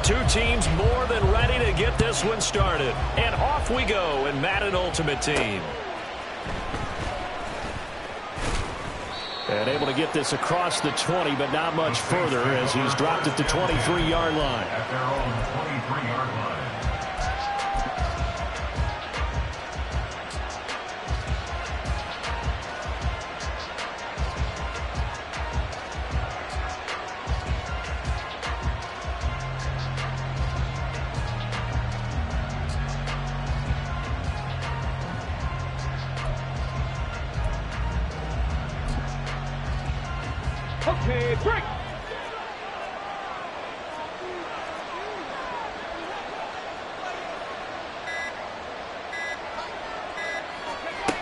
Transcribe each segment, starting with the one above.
Two teams more than ready to get this one started. And off we go in Madden Ultimate Team. And able to get this across the 20, but not much further as he's dropped at the 23-yard line. At their own 23-yard line. Okay, break.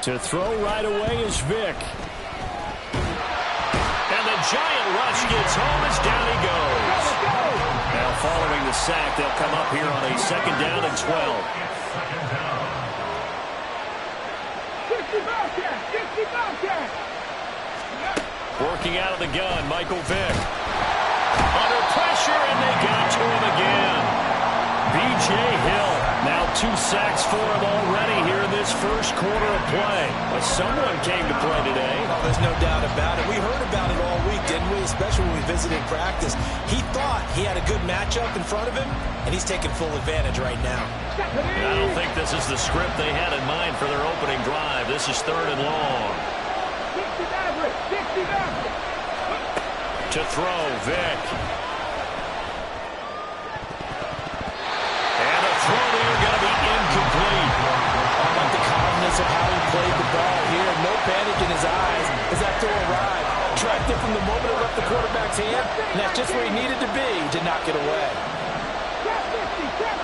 To throw right away is Vick. And the giant rush gets home as down he goes. Now following the sack, they'll come up here on a 2nd down and 12. 60 Bobcat! 60 Bobcat! Working out of the gun, Michael Vick. Under pressure, and they got to him again. B.J. Hill, now 2 sacks for him already here in this first quarter of play. But someone came to play today. Oh, there's no doubt about it. We heard about it all week, didn't we? Especially when we visited practice. He thought he had a good matchup in front of him, and he's taking full advantage right now. I don't think this is the script they had in mind for their opening drive. This is 3rd and long. 60 Maverick! 60 Maverick! To throw, Vick. And a throw there going to be incomplete. I like the calmness of how he played the ball here. No panic in his eyes as that throw arrived. Tracked it from the moment it left the quarterback's hand, and that's just where he needed to be to knock it away. Trap 50! Trap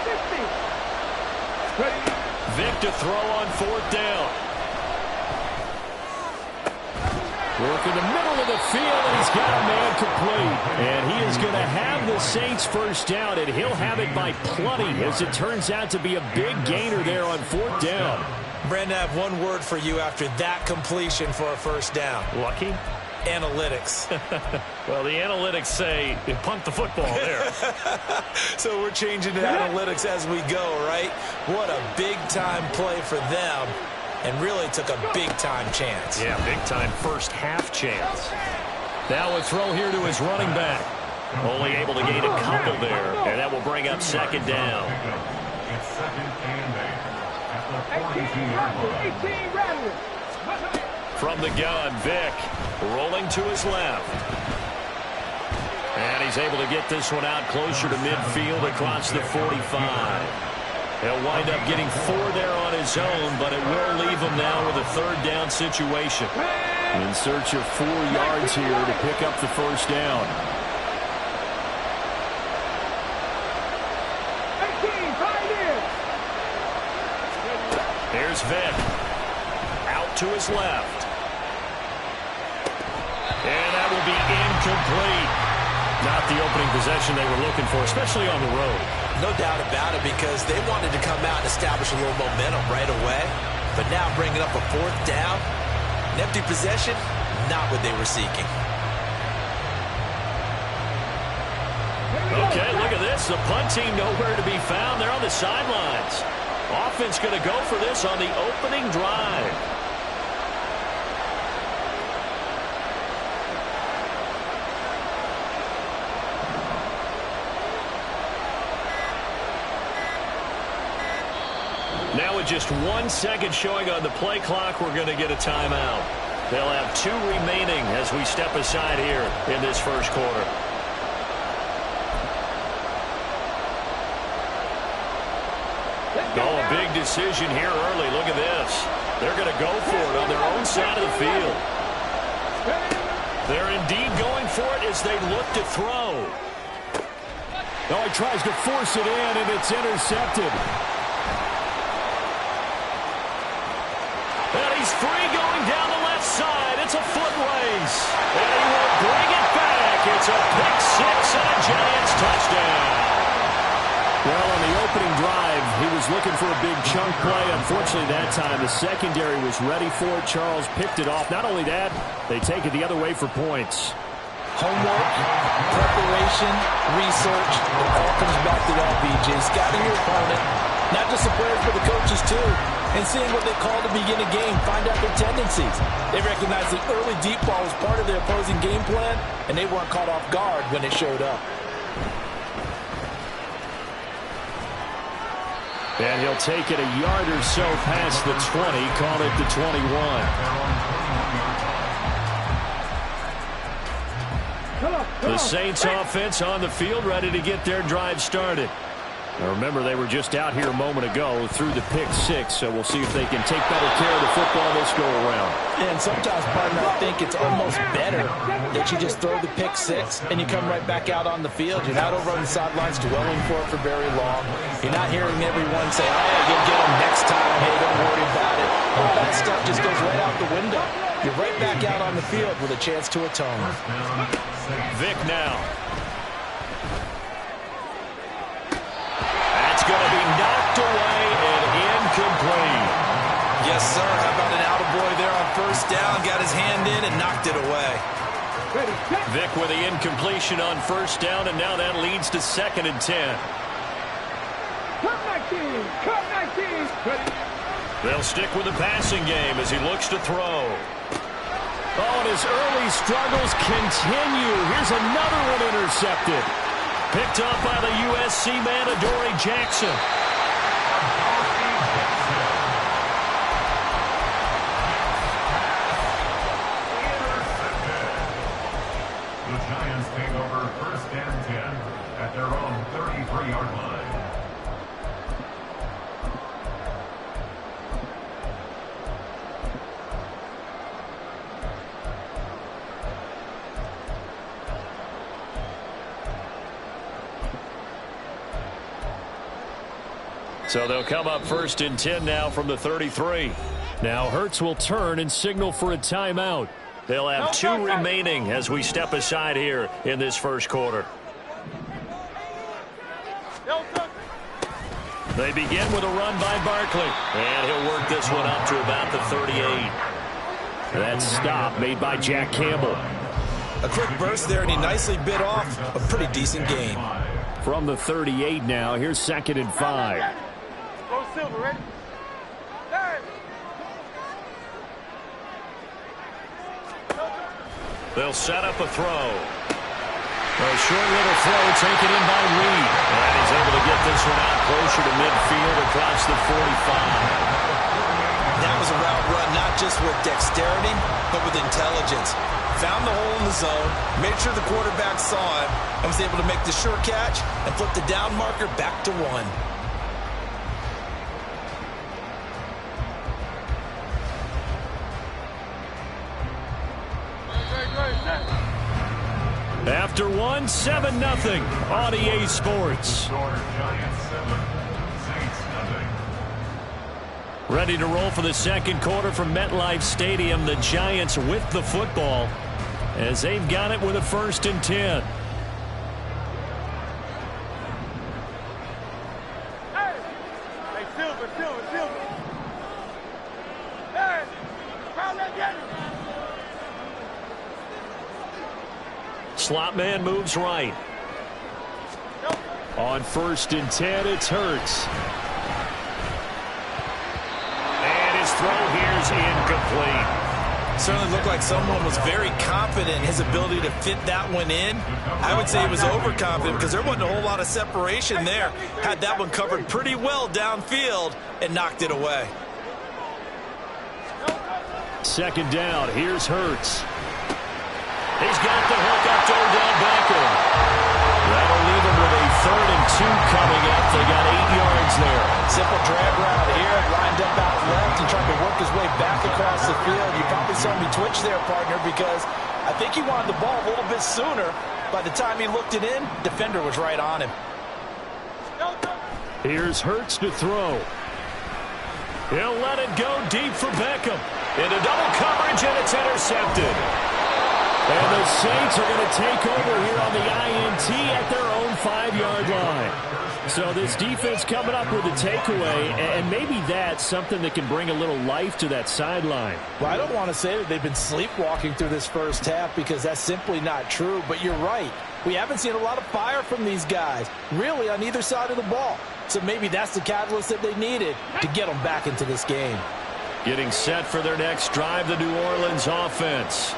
50! Vick to throw on 4th down. Work in the middle of the field, and he's got a man complete. And he is going to have the Saints first down, and he'll have it by plenty, as it turns out to be a big gainer there on 4th down. Brandon, I have one word for you after that completion for a first down. Lucky? Analytics. Well, the analytics say you punt the football there. So we're changing to analytics as we go, right? What a big-time play for them. And really took a big-time chance. Yeah, big-time first half chance. Now a throw here to his running back. Only able to gain a couple there, and that will bring up 2nd down. It's 2nd and 8 at the 42-yard line. 18 Rattler! From the gun, Vick rolling to his left. And he's able to get this one out closer to midfield across the 45. He'll wind up getting 4 there on his own, but it will leave him now with a 3rd down situation. In search of 4 yards here to pick up the first down. 18, right in! Here's Vick. Out to his left. And that will be incomplete. Not the opening possession they were looking for, especially on the road. No doubt about it, because they wanted to come out and establish a little momentum right away. But now bringing up a 4th down, an empty possession, not what they were seeking. Okay, look at this. The punt team nowhere to be found. They're on the sidelines. Offense going to go for this on the opening drive. Now with just 1 second showing on the play clock, we're going to get a timeout. They'll have 2 remaining as we step aside here in this first quarter. Oh, a big decision here early. Look at this. They're going to go for it on their own side of the field. They're indeed going for it as they look to throw. Oh, he tries to force it in, and it's intercepted. And he's free going down the left side. It's a foot race. And he will bring it back. It's a pick 6 and a Giants touchdown. Well, on the opening drive, he was looking for a big chunk play. Unfortunately, that time, the secondary was ready for it. Charles picked it off. Not only that, they take it the other way for points. Homework, preparation, research, it all comes back to that, BJ. Scouting your opponent, not just the players, but the coaches too, and seeing what they call to begin a game, find out their tendencies. They recognize the early deep ball was part of their opposing game plan, and they weren't caught off guard when it showed up. And he'll take it a yard or so past the 20, call it the 21. The Saints offense on the field, ready to get their drive started. Now remember, they were just out here a moment ago through the pick six, so we'll see if they can take better care of the football this go around. And sometimes, partner, I think it's almost better that you just throw the pick six and you come right back out on the field. You're not over on the sidelines dwelling for very long. You're not hearing everyone say, oh, you'll get them next time. Hey, don't worry about it. All that stuff just goes right out the window. You're right back out on the field with a chance to atone. Vick now. That's going to be knocked away and incomplete. Yes, sir. How about an attaboy there on first down? Got his hand in and knocked it away. Vick with the incompletion on first down, and now that leads to 2nd and 10. Cut 19! Cut 19! They'll stick with the passing game as he looks to throw. Oh, and his early struggles continue. Here's another one intercepted. Picked up by the USC man, Adoree Jackson. The Giants take over 1st and 10 at their own 33-yard line. So they'll come up 1st and 10 now from the 33. Now Hurts will turn and signal for a timeout. They'll have 2 remaining as we step aside here in this first quarter. They begin with a run by Barkley. And he'll work this one up to about the 38. That stop made by Jack Campbell. A quick burst there, and he nicely bit off a pretty decent gain. From the 38 now, here's 2nd and 5. Go Silver, ready? They'll set up a throw. A short little throw taken in by Reed. And he's able to get this one out closer to midfield across the 45. That was a route run not just with dexterity, but with intelligence. Found the hole in the zone, made sure the quarterback saw it, and was able to make the sure catch and flip the down marker back to 1. After 1, 7-0 on EA Sports. Ready to roll for the second quarter from MetLife Stadium. The Giants with the football as they've got it with a 1st and 10. Hey, Silver. Hey, crowd that get him. Slot man moves right. On 1st and 10, it's Hurts. And his throw here's incomplete. Certainly looked like someone was very confident in his ability to fit that one in. I would say he was overconfident because there wasn't a whole lot of separation there. Had that one covered pretty well downfield and knocked it away. 2nd down, here's Hurts. He's got the hook up to Odell Beckham. That'll leave him with a 3rd and 2 coming up. They got 8 yards there. Simple drag route here, lined up out left and trying to work his way back across the field. You probably saw me twitch there, partner, because I think he wanted the ball a little bit sooner. By the time he looked it in, defender was right on him. Here's Hurts to throw. He'll let it go deep for Beckham. Into double coverage, and it's intercepted. And the Saints are going to take over here on the INT at their own 5-yard line. So this defense coming up with a takeaway, and maybe that's something that can bring a little life to that sideline. Well, I don't want to say that they've been sleepwalking through this first half because that's simply not true, but you're right. We haven't seen a lot of fire from these guys, really, on either side of the ball. So maybe that's the catalyst that they needed to get them back into this game. Getting set for their next drive, the New Orleans offense.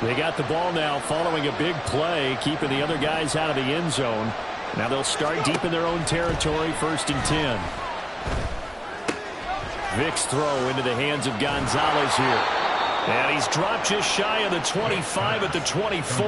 They got the ball now following a big play, keeping the other guys out of the end zone. Now they'll start deep in their own territory, 1st and 10. Vick's throw into the hands of Gonzalez here. And he's dropped just shy of the 25 at the 24.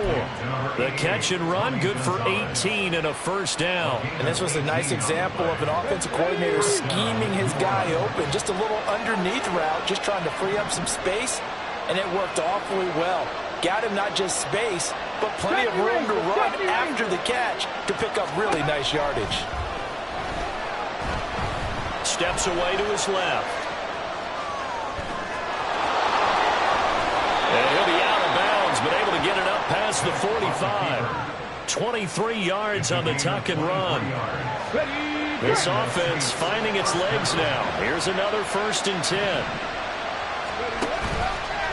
The catch and run, good for 18 and a first down. And this was a nice example of an offensive coordinator scheming his guy open. Just a little underneath route, just trying to free up some space, and it worked awfully well. Got him not just space, but plenty of room to run after the catch to pick up really nice yardage. Steps away to his left. And he'll be out of bounds, but able to get it up past the 45. 23 yards on the tuck and run. This offense finding its legs now. Here's another 1st and 10.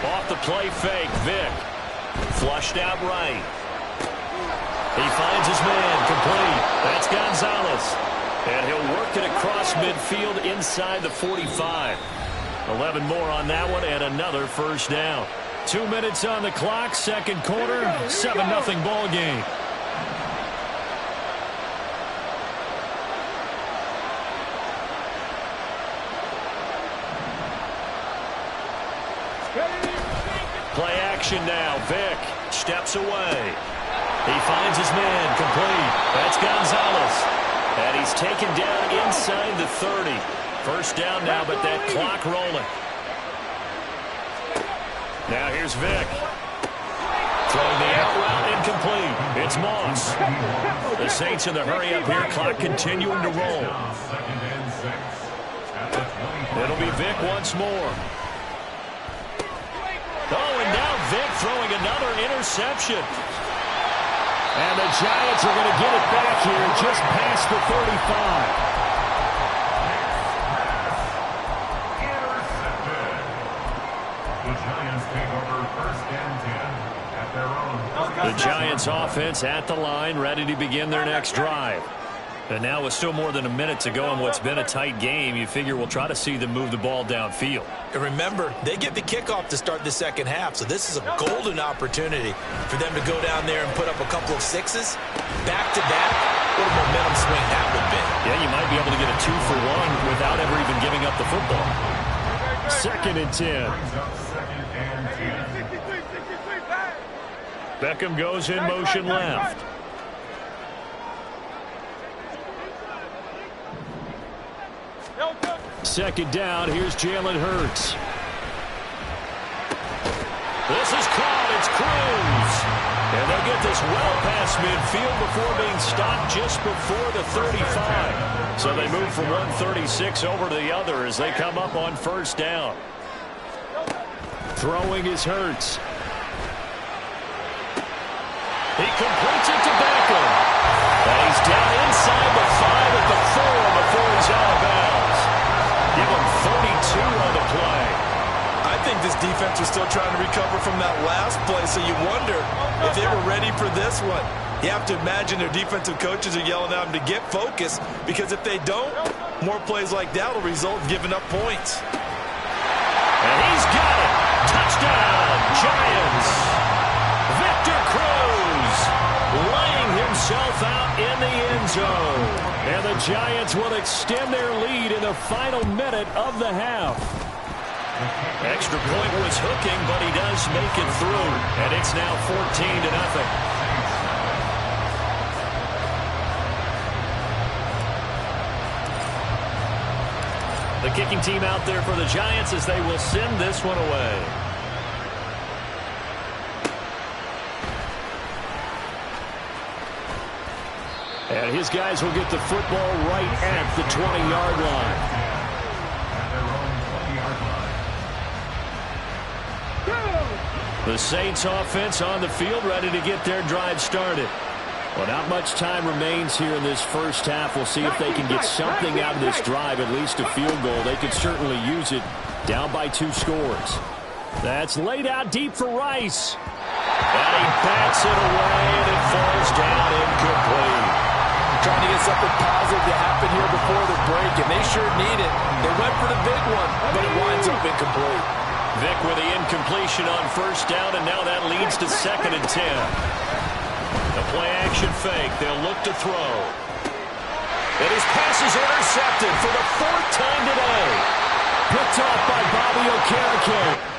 Off the play fake, Vick. Flushed out right. He finds his man, complete. That's Gonzalez. And he'll work it across midfield inside the 45. 11 more on that one and another first down. 2 minutes on the clock, second quarter, 7-0 ball game. Play action now. Vick steps away. He finds his man, complete. That's Gonzalez. And he's taken down inside the 30. First down now, but that clock rolling. Now here's Vick. Throwing the out route, incomplete. It's Moss. The Saints in the hurry up here, clock continuing to roll. It'll be Vick once more. Oh, and now Vick throwing another interception. And the Giants are going to get it back here just past the 35. The Giants offense at the line, ready to begin their next drive. And now with still more than a minute to go in what's been a tight game, you figure we'll try to see them move the ball downfield. And remember, they get the kickoff to start the second half, so this is a golden opportunity for them to go down there and put up a couple of sixes. Back-to-back, what a momentum swing that would be. Yeah, you might be able to get a 2-for-1 without ever even giving up the football. 2nd and 10. Beckham goes in motion left. Second down, here's Jalen Hurts. This is caught, it's Cruz. And they'll get this well past midfield before being stopped just before the 35. So they move from 136 over to the other as they come up on first down. Throwing is Hurts. He completes it to Beckham. And he's down inside the 5 at the 4 before he's out of bounds. Give him 32 on the play. I think this defense was still trying to recover from that last play, so you wonder if they were ready for this one. You have to imagine their defensive coaches are yelling at them to get focused, because if they don't, more plays like that will result in giving up points. And he's got it. Touchdown, Giants. Victor Cruz laying himself out in the end zone. And the Giants will extend their lead in the final minute of the half. Extra point was hooking, but he does make it through. And it's now 14-0. The kicking team out there for the Giants as they will send this one away. And his guys will get the football right at the 20-yard line. The Saints offense on the field ready to get their drive started. Well, not much time remains here in this first half. We'll see if they can get something out of this drive, at least a field goal. They could certainly use it, down by 2 scores. That's laid out deep for Rice. And he bats it away, and it falls down incomplete. Trying to get something positive to happen here before the break, and they sure need it. They went for the big one, but it winds up incomplete. Vick with the incompletion on first down, and now that leads to 2nd and 10. The play-action fake. They'll look to throw. And his pass is intercepted for the 4th time today. Picked off by Bobby Okereke.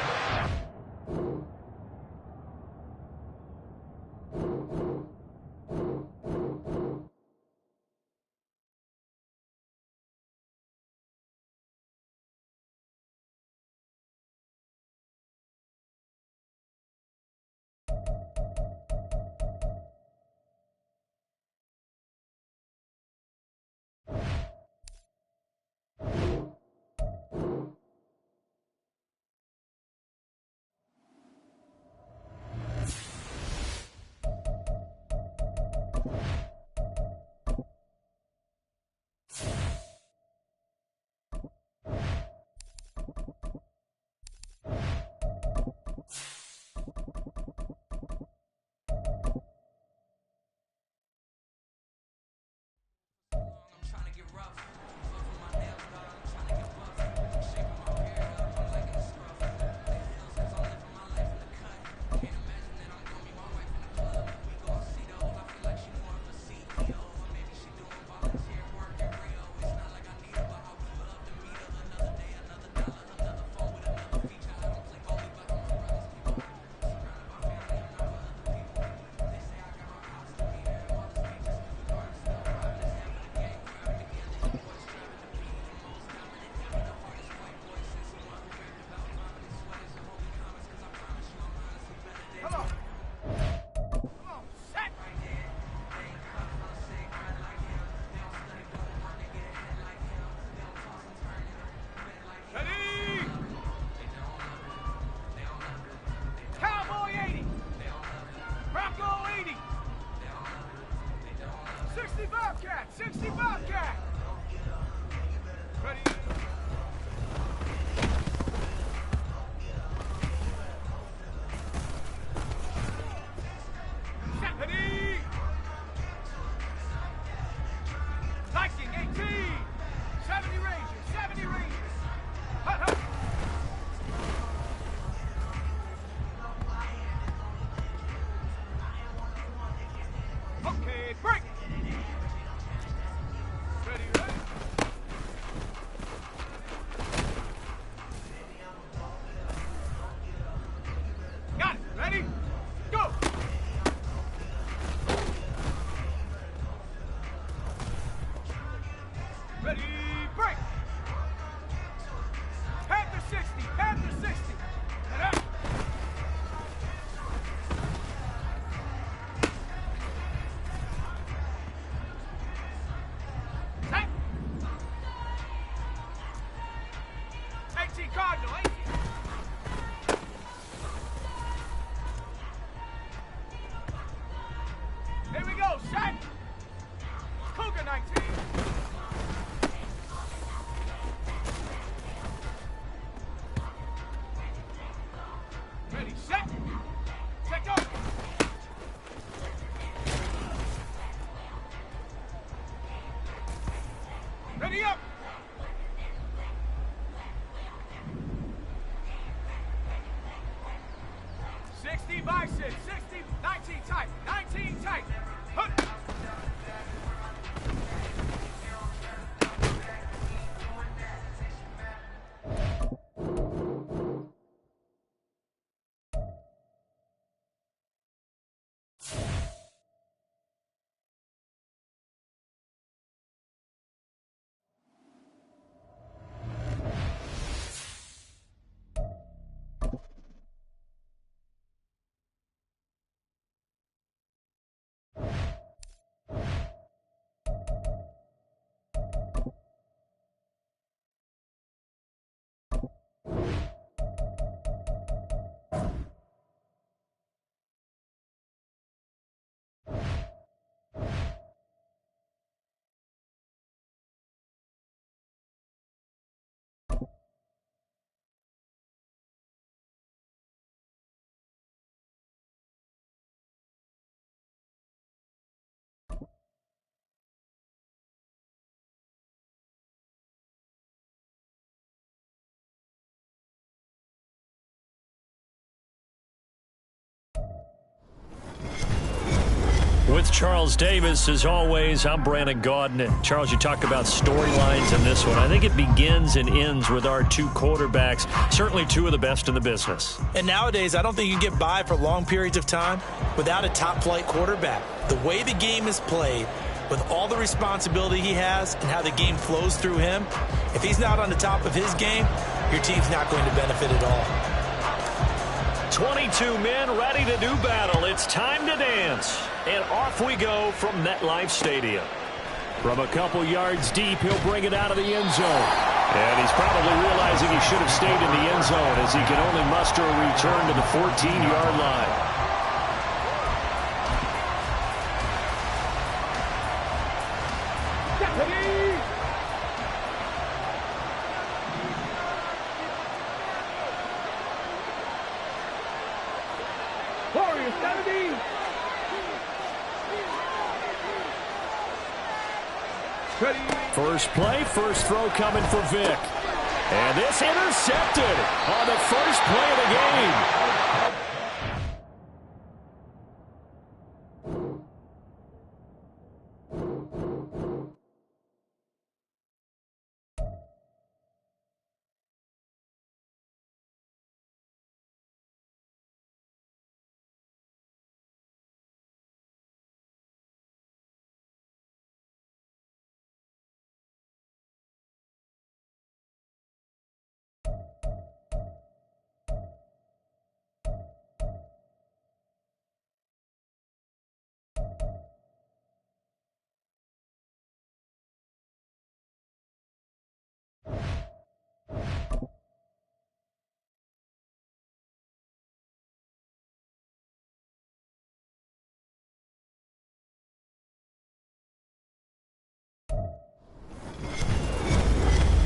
With Charles Davis, as always, I'm Brandon Gaudin. Charles, you talk about storylines in this one. I think it begins and ends with our two quarterbacks, certainly two of the best in the business. And nowadays, I don't think you can get by for long periods of time without a top-flight quarterback. The way the game is played, with all the responsibility he has and how the game flows through him, if he's not on the top of his game, your team's not going to benefit at all. 22 men ready to do battle. It's time to dance. And off we go from MetLife Stadium. From a couple yards deep, he'll bring it out of the end zone. And he's probably realizing he should have stayed in the end zone as he can only muster a return to the 14-yard line. First play, first throw coming for Vick. And this intercepted on the first play of the game.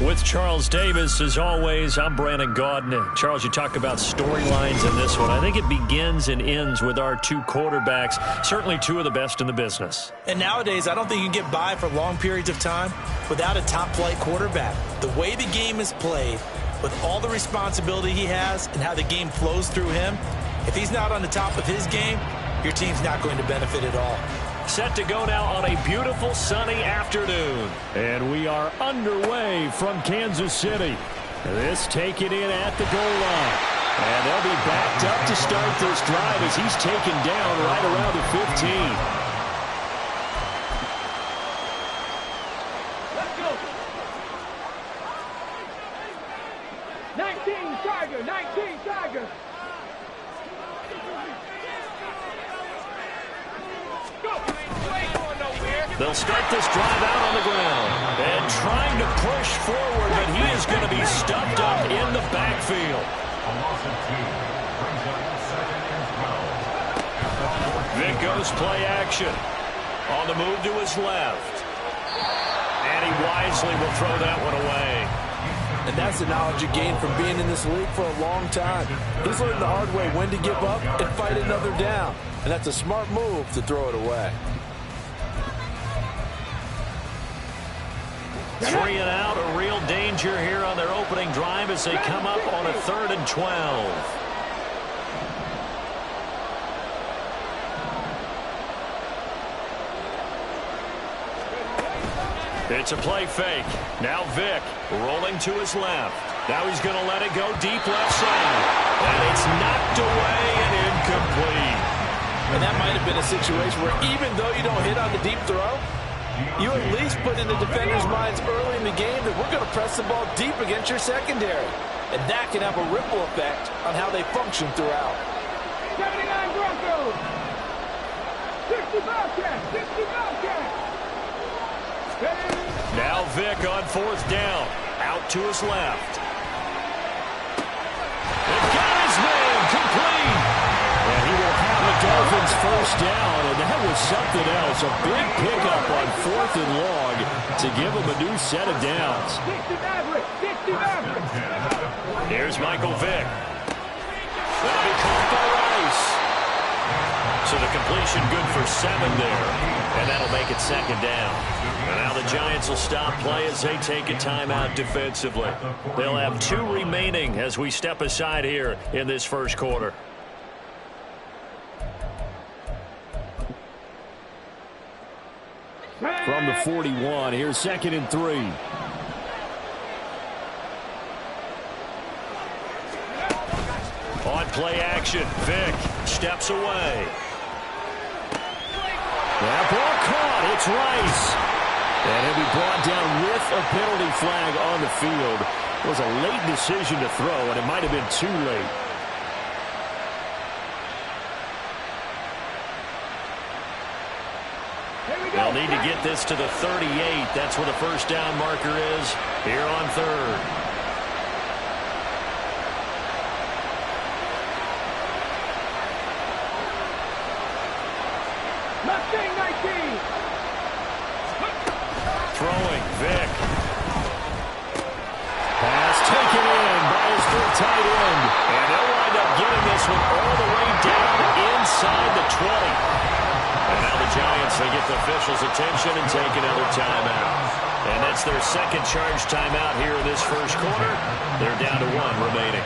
With Charles Davis, as always, I'm Brandon Gaudin. Charles, you talk about storylines in this one. I think it begins and ends with our two quarterbacks, certainly two of the best in the business. And nowadays, I don't think you can get by for long periods of time without a top-flight quarterback. The way the game is played, with all the responsibility he has and how the game flows through him, if he's not on the top of his game, your team's not going to benefit at all. Set to go now on a beautiful sunny afternoon. And we are underway from Kansas City. This taken in at the goal line. And they'll be backed up to start this drive as he's taken down right around the 15. Let's go. 19 Tiger, 19 Tiger. They'll start this drive out on the ground. And trying to push forward, but he is going to be stuffed up in the backfield. A loss of 2. Brings up 2nd and 12. Vick goes play action. On the move to his left. And he wisely will throw that one away. And that's the knowledge you gain from being in this league for a long time. He's learned the hard way when to give up and fight another down. And that's a smart move to throw it away. 3 and out, a real danger here on their opening drive as they come up on a 3rd and 12. It's a play fake. Now Vick rolling to his left. Now he's going to let it go deep left side. And it's knocked away and incomplete. And that might have been a situation where even though you don't hit on the deep throw, you at least put in the defender's minds early in the game that we're going to press the ball deep against your secondary. And that can have a ripple effect on how they function throughout. 79 Broncos. 60 Bobcats. 60 Bobcats. Now Vick on 4th down. Out to his left. It got his man complete. And he will have the Dolphins first down. And that was something else. A big pickup on 4th and long to give him a new set of downs. 60 Maverick. 60 Maverick. Here's Michael Vick. That'll be caught by Rice. So the completion good for 7 there. And that'll make it 2nd down. And now the Giants will stop play as they take a timeout defensively. They'll have 2 remaining as we step aside here in this first quarter. from the 41. Here's 2nd and 3. On play action, Vick steps away. That ball caught. It's Rice. And he'll be brought down with a penalty flag on the field. It was a late decision to throw, and it might have been too late. They'll need to get this to the 38. That's where the first down marker is here on 3rd. Mustang 19. Throwing, Vick. Pass taken in by his good tight end. And they'll wind up getting this one all the way down inside the 20. And now the Giants, they get the officials' attention and take another timeout. And that's their second charge timeout here in this first quarter. They're down to 1 remaining.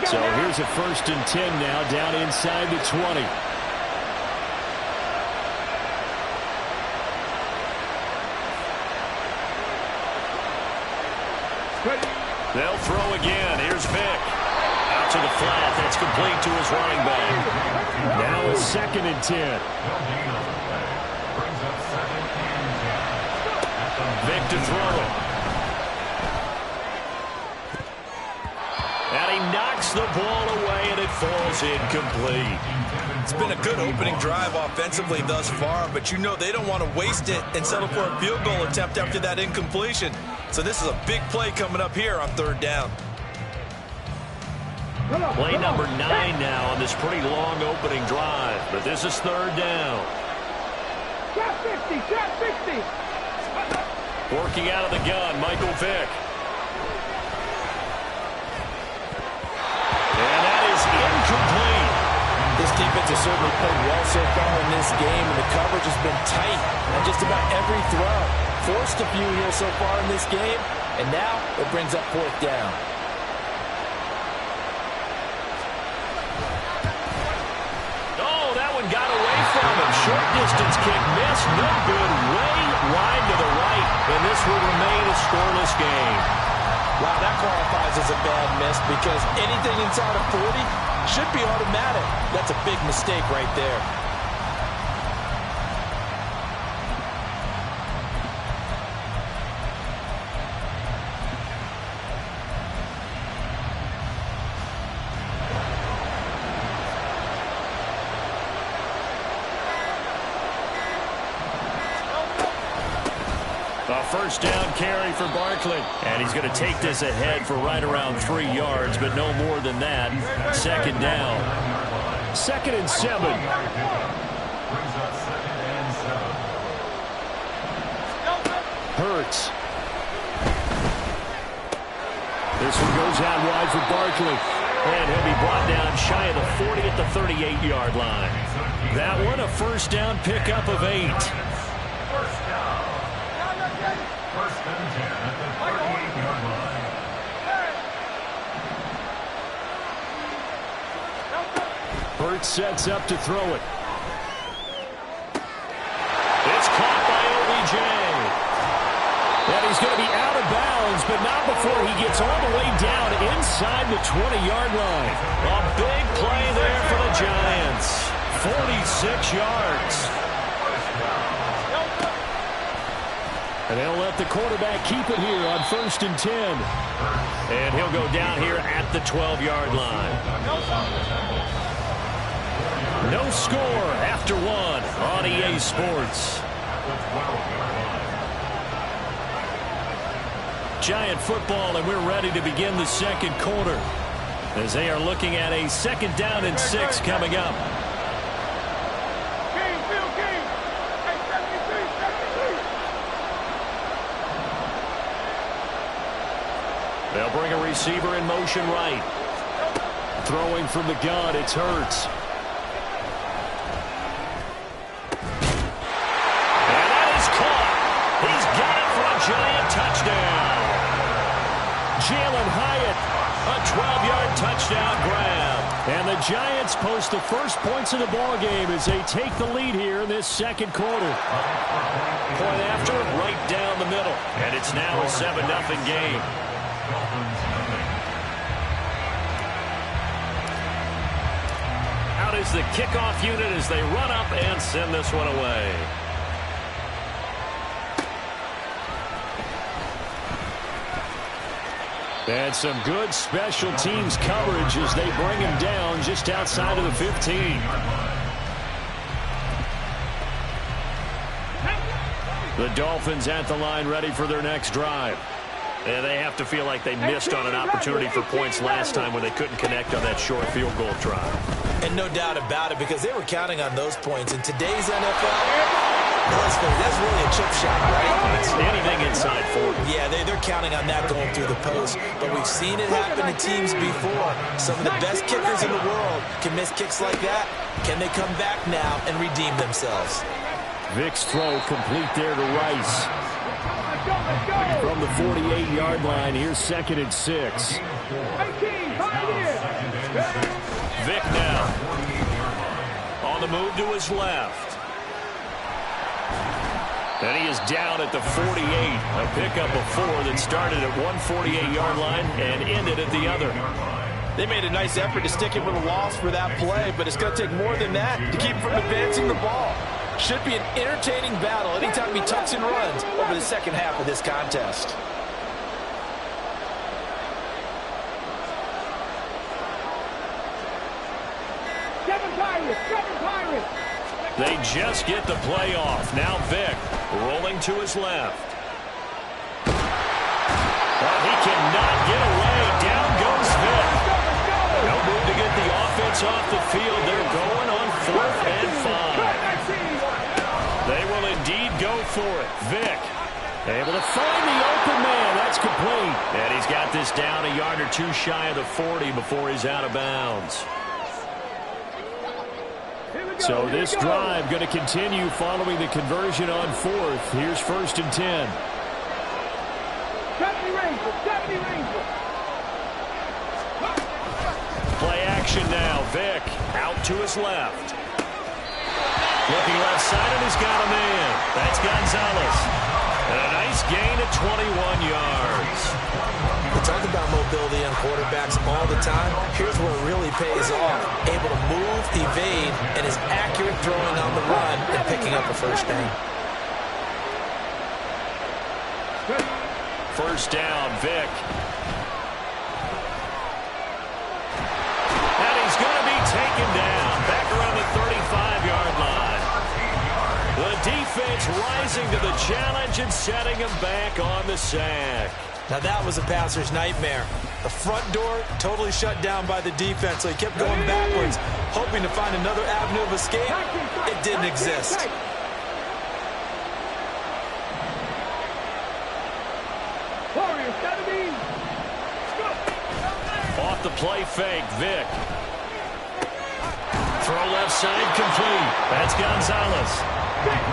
So here's a 1st and 10 now, down inside the 20. They'll throw again. Here's Vick. Out to the flat. That's complete to his running back. Now a 2nd and 10. Vick to throw it. And he knocks the ball away, and it falls incomplete. It's been a good opening drive offensively thus far, but you know they don't want to waste it and settle for a field goal attempt after that incompletion. So this is a big play coming up here on 3rd down. Play number 9 now on this pretty long opening drive, but this is 3rd down. Shot 50, shot 60. Working out of the gun, Michael Vick. And that is incomplete. This defense has certainly played well so far in this game, and the coverage has been tight on just about every throw. Forced a few here so far in this game, and now it brings up 4th down. Oh, that one got away from him. Short distance kick missed. No good. Way wide to the right, and this will remain a scoreless game. Wow, that qualifies as a bad miss because anything inside of 40 should be automatic. That's a big mistake right there. A first down carry for Barkley. And he's going to take this ahead for right around 3 yards, but no more than that. 2nd down. 2nd and 7. Hurts. This one goes out wide for Barkley. And he'll be brought down shy of the 40 at the 38-yard line. That one a first down pickup of 8. First and 10 at the 38-yard line. Hurts sets up to throw it. It's caught by OBJ. And he's going to be out of bounds, but not before he gets all the way down inside the 20-yard line. A big play there for the Giants. 46 yards. And they'll let the quarterback keep it here on 1st and 10. And he'll go down here at the 12-yard line. No score after 1 on EA Sports. Giant football, and we're ready to begin the second quarter as they are looking at a 2nd down and 6 coming up. They'll bring a receiver in motion right. Throwing from the gun, it's Hurts. And that is caught. He's got it for a Giant touchdown. Jalen Hyatt, a 12-yard touchdown grab. And the Giants post the first points of the ball game as they take the lead here in this second quarter. Point after, right down the middle. And it's now a 7-0 game. Out is the kickoff unit as they run up and send this one away. And some good special teams coverage as they bring him down just outside of the 15. The Dolphins at the line ready for their next drive. And they have to feel like they missed on an opportunity for points last time when they couldn't connect on that short field goal try. And no doubt about it, because they were counting on those points. In today's NFL, that's really a chip shot, right? It's anything inside 40. Yeah, they're counting on that going through the post. But we've seen it happen to teams before. Some of the best kickers in the world can miss kicks like that. Can they come back now and redeem themselves? Vic's throw complete there to Rice. From the 48-yard line, here's 2nd and 6. Vic now. On the move to his left. And he is down at the 48. A pickup of 4 that started at one 48-yard line and ended at the other. They made a nice effort to stick him with a loss for that play, but it's going to take more than that to keep him from advancing the ball. Should be an entertaining battle anytime he tucks and runs over the second half of this contest. They just get the play off. Now Vic rolling to his left. But he cannot get away. Down goes Vic. No move to get the offense off the field. They're going on 4th and 5. They will indeed go for it. Vic able to find the open man. That's complete. And he's got this down a yard or two shy of the 40 before he's out of bounds. So this drive going to continue following the conversion on 4th. Here's 1st and 10. Play action now. Vic out to his left. Looking left side, and he's got a man. That's Gonzalez. And a nice gain of 21 yards. We talk about mobility on quarterbacks all the time. Here's where it really pays off. Able to move, evade, and is accurate throwing on the run and picking up a first down. First down, Vic. And he's going to be taken down. Back around the 35-yard line. The defense rising to the challenge and setting him back on the sack. Now that was a passer's nightmare. The front door totally shut down by the defense, so he kept going backwards, hoping to find another avenue of escape. It didn't exist. Off the play fake, Vic. Throw left side, complete. That's Gonzalez.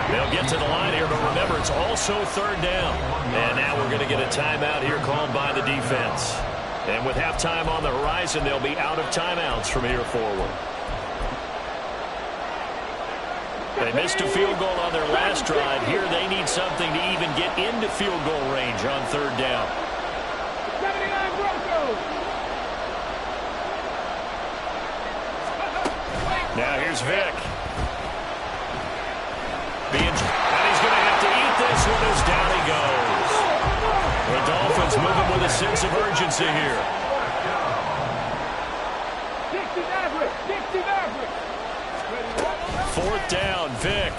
They'll get to the line here, but remember, it's also 3rd down. And now we're going to get a timeout here called by the defense. And with halftime on the horizon, they'll be out of timeouts from here forward. They missed a field goal on their last drive. Here they need something to even get into field goal range on 3rd down. 79 Broncos. Now here's Vic. And he's going to have to eat this one as down he goes. The Dolphins moving with a sense of urgency here. 4th down, Vic.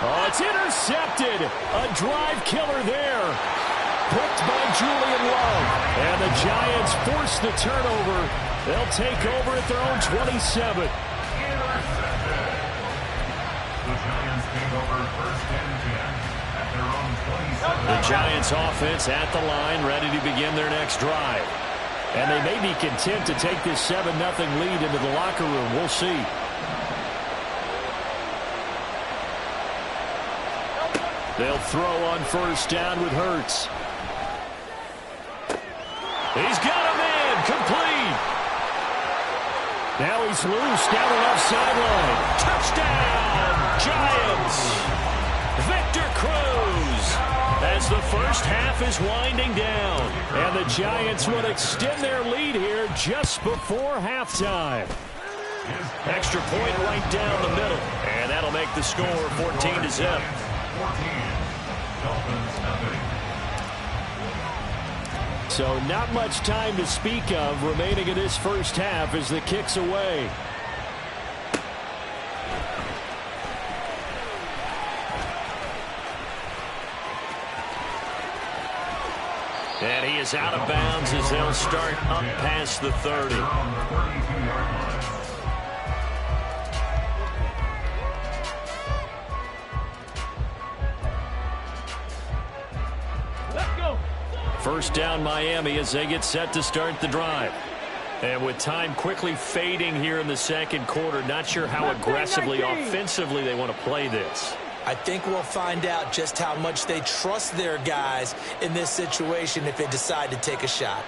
Oh, it's intercepted. A drive killer there. Picked by Julian Love. And the Giants force the turnover. They'll take over at their own 27. The Giants offense at the line, ready to begin their next drive. And they may be content to take this 7-0 lead into the locker room. We'll see. They'll throw on 1st down with Hurts. He's got a man, complete. Now he's loose down the left sideline. Touchdown, Giants! Victor Cruz, as the first half is winding down. And the Giants will extend their lead here just before halftime. Extra point right down the middle. And that'll make the score 14-0. So not much time to speak of remaining in this first half as the kick's away. And he is out of bounds as they'll start up past the 30. First down Miami as they get set to start the drive. And with time quickly fading here in the second quarter, not sure how aggressively offensively they want to play this. I think we'll find out just how much they trust their guys in this situation if they decide to take a shot.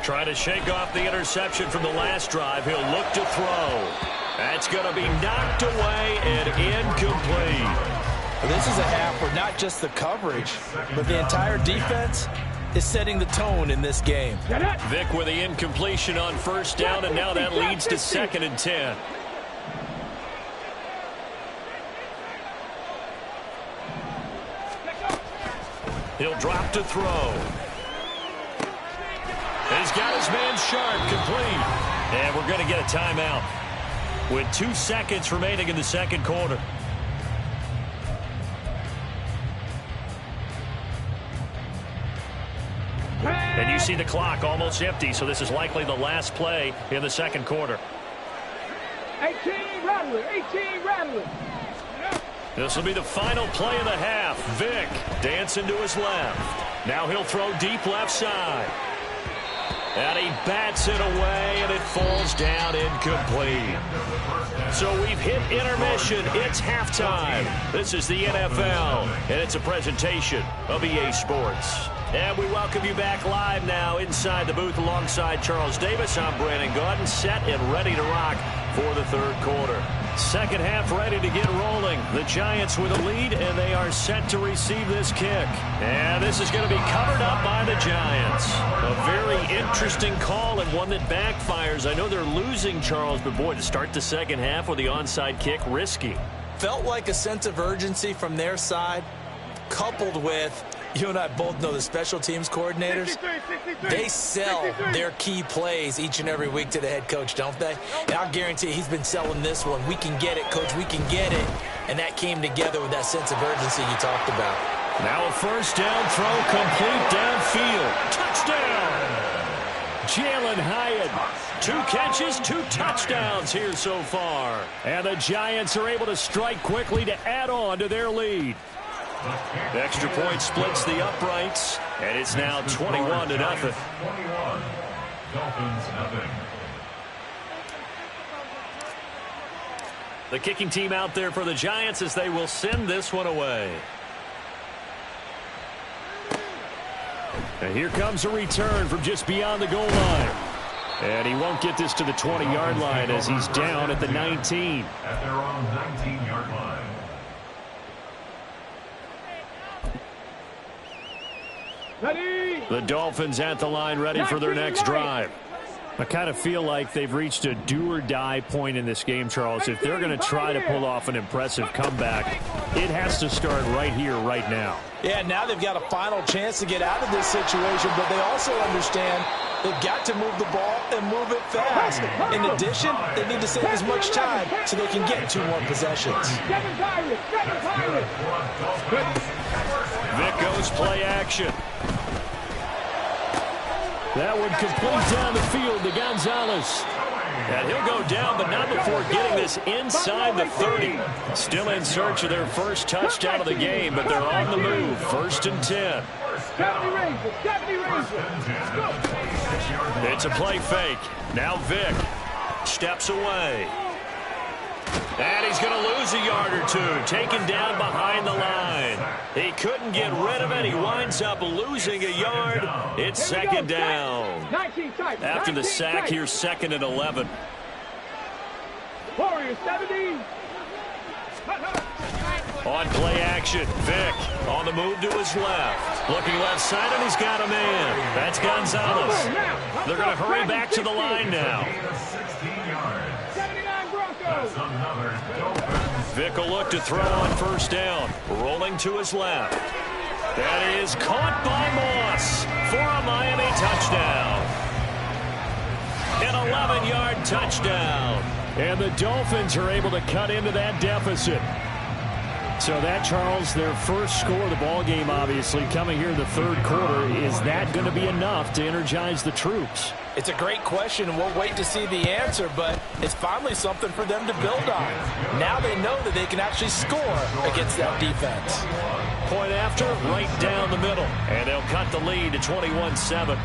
Try to shake off the interception from the last drive. He'll look to throw. That's going to be knocked away and incomplete. This is a half where not just the coverage, but the entire defense is setting the tone in this game. Vic with the incompletion on first down, and now that leads to 2nd and 10. He'll drop to throw. He's got his man Sharp complete. And we're going to get a timeout with 2 seconds remaining in the second quarter. And you see the clock almost empty, so this is likely the last play in the second quarter. 18 Rattler, 18 Rattler. This will be the final play of the half. Vic dancing to his left. Now he'll throw deep left side. And he bats it away, and it falls down incomplete. So we've hit intermission. It's halftime. This is the NFL, and it's a presentation of EA Sports. And we welcome you back live now inside the booth alongside Charles Davis. I'm Brandon Gaudin, set and ready to rock for the third quarter. Second half ready to get rolling. The Giants with a lead, and they are set to receive this kick. And this is going to be covered up by the Giants. A very interesting call and one that backfires. I know they're losing, Charles, but boy, to start the second half with the onside kick, risky. Felt like a sense of urgency from their side, coupled with, you and I both know the special teams coordinators, they sell their key plays each and every week to the head coach, don't they? And I'll guarantee he's been selling this one. We can get it, coach, we can get it. And that came together with that sense of urgency you talked about. Now a first down throw complete downfield. Touchdown! Jalen Hyatt. 2 catches, 2 touchdowns here so far. And the Giants are able to strike quickly to add on to their lead. The extra point splits the uprights, and it's now 21-0. 21. Dolphins nothing. The kicking team out there for the Giants as they will send this one away. And here comes a return from just beyond the goal line. And he won't get this to the 20-yard line as he's down at the 19. At their own 19-yard line. Ready. The Dolphins at the line ready for their next drive. I kind of feel like they've reached a do-or-die point in this game, Charles. If they're going to try to pull off an impressive comeback, it has to start right here, right now. Yeah, now they've got a final chance to get out of this situation, but they also understand they've got to move the ball and move it fast. In addition, they need to save as much time so they can get 2 more possessions. 7 Pirates, 7 Pirates. Vic goes play action. That would complete down the field to Gonzalez. And he'll go down, but not before getting this inside the 30. Still in search of their first touchdown of the game, but they're on the move. 1st and 10. 70 Rangers, 70 Rangers. It's a play fake. Now Vic steps away. And he's going to lose a yard or two, taken down behind the line. He couldn't get rid of it. He winds up losing a yard. It's second down. After the sack, here's second and 11. Warriors 70. On play action, Vick on the move to his left. Looking left side, and he's got a man. That's Gonzalez. They're going to hurry back to the line now. 79 Broncos. Vick will look to throw on first down. Rolling to his left. That is caught by Moss for a Miami touchdown. An 11-yard touchdown. And the Dolphins are able to cut into that deficit. So that, Charles, their first score of the ball game, obviously, coming here in the third quarter. Is that going to be enough to energize the troops? It's a great question, and we'll wait to see the answer, but it's finally something for them to build on. Now they know that they can actually score against that defense. Point after, right down the middle. And they'll cut the lead to 21-7.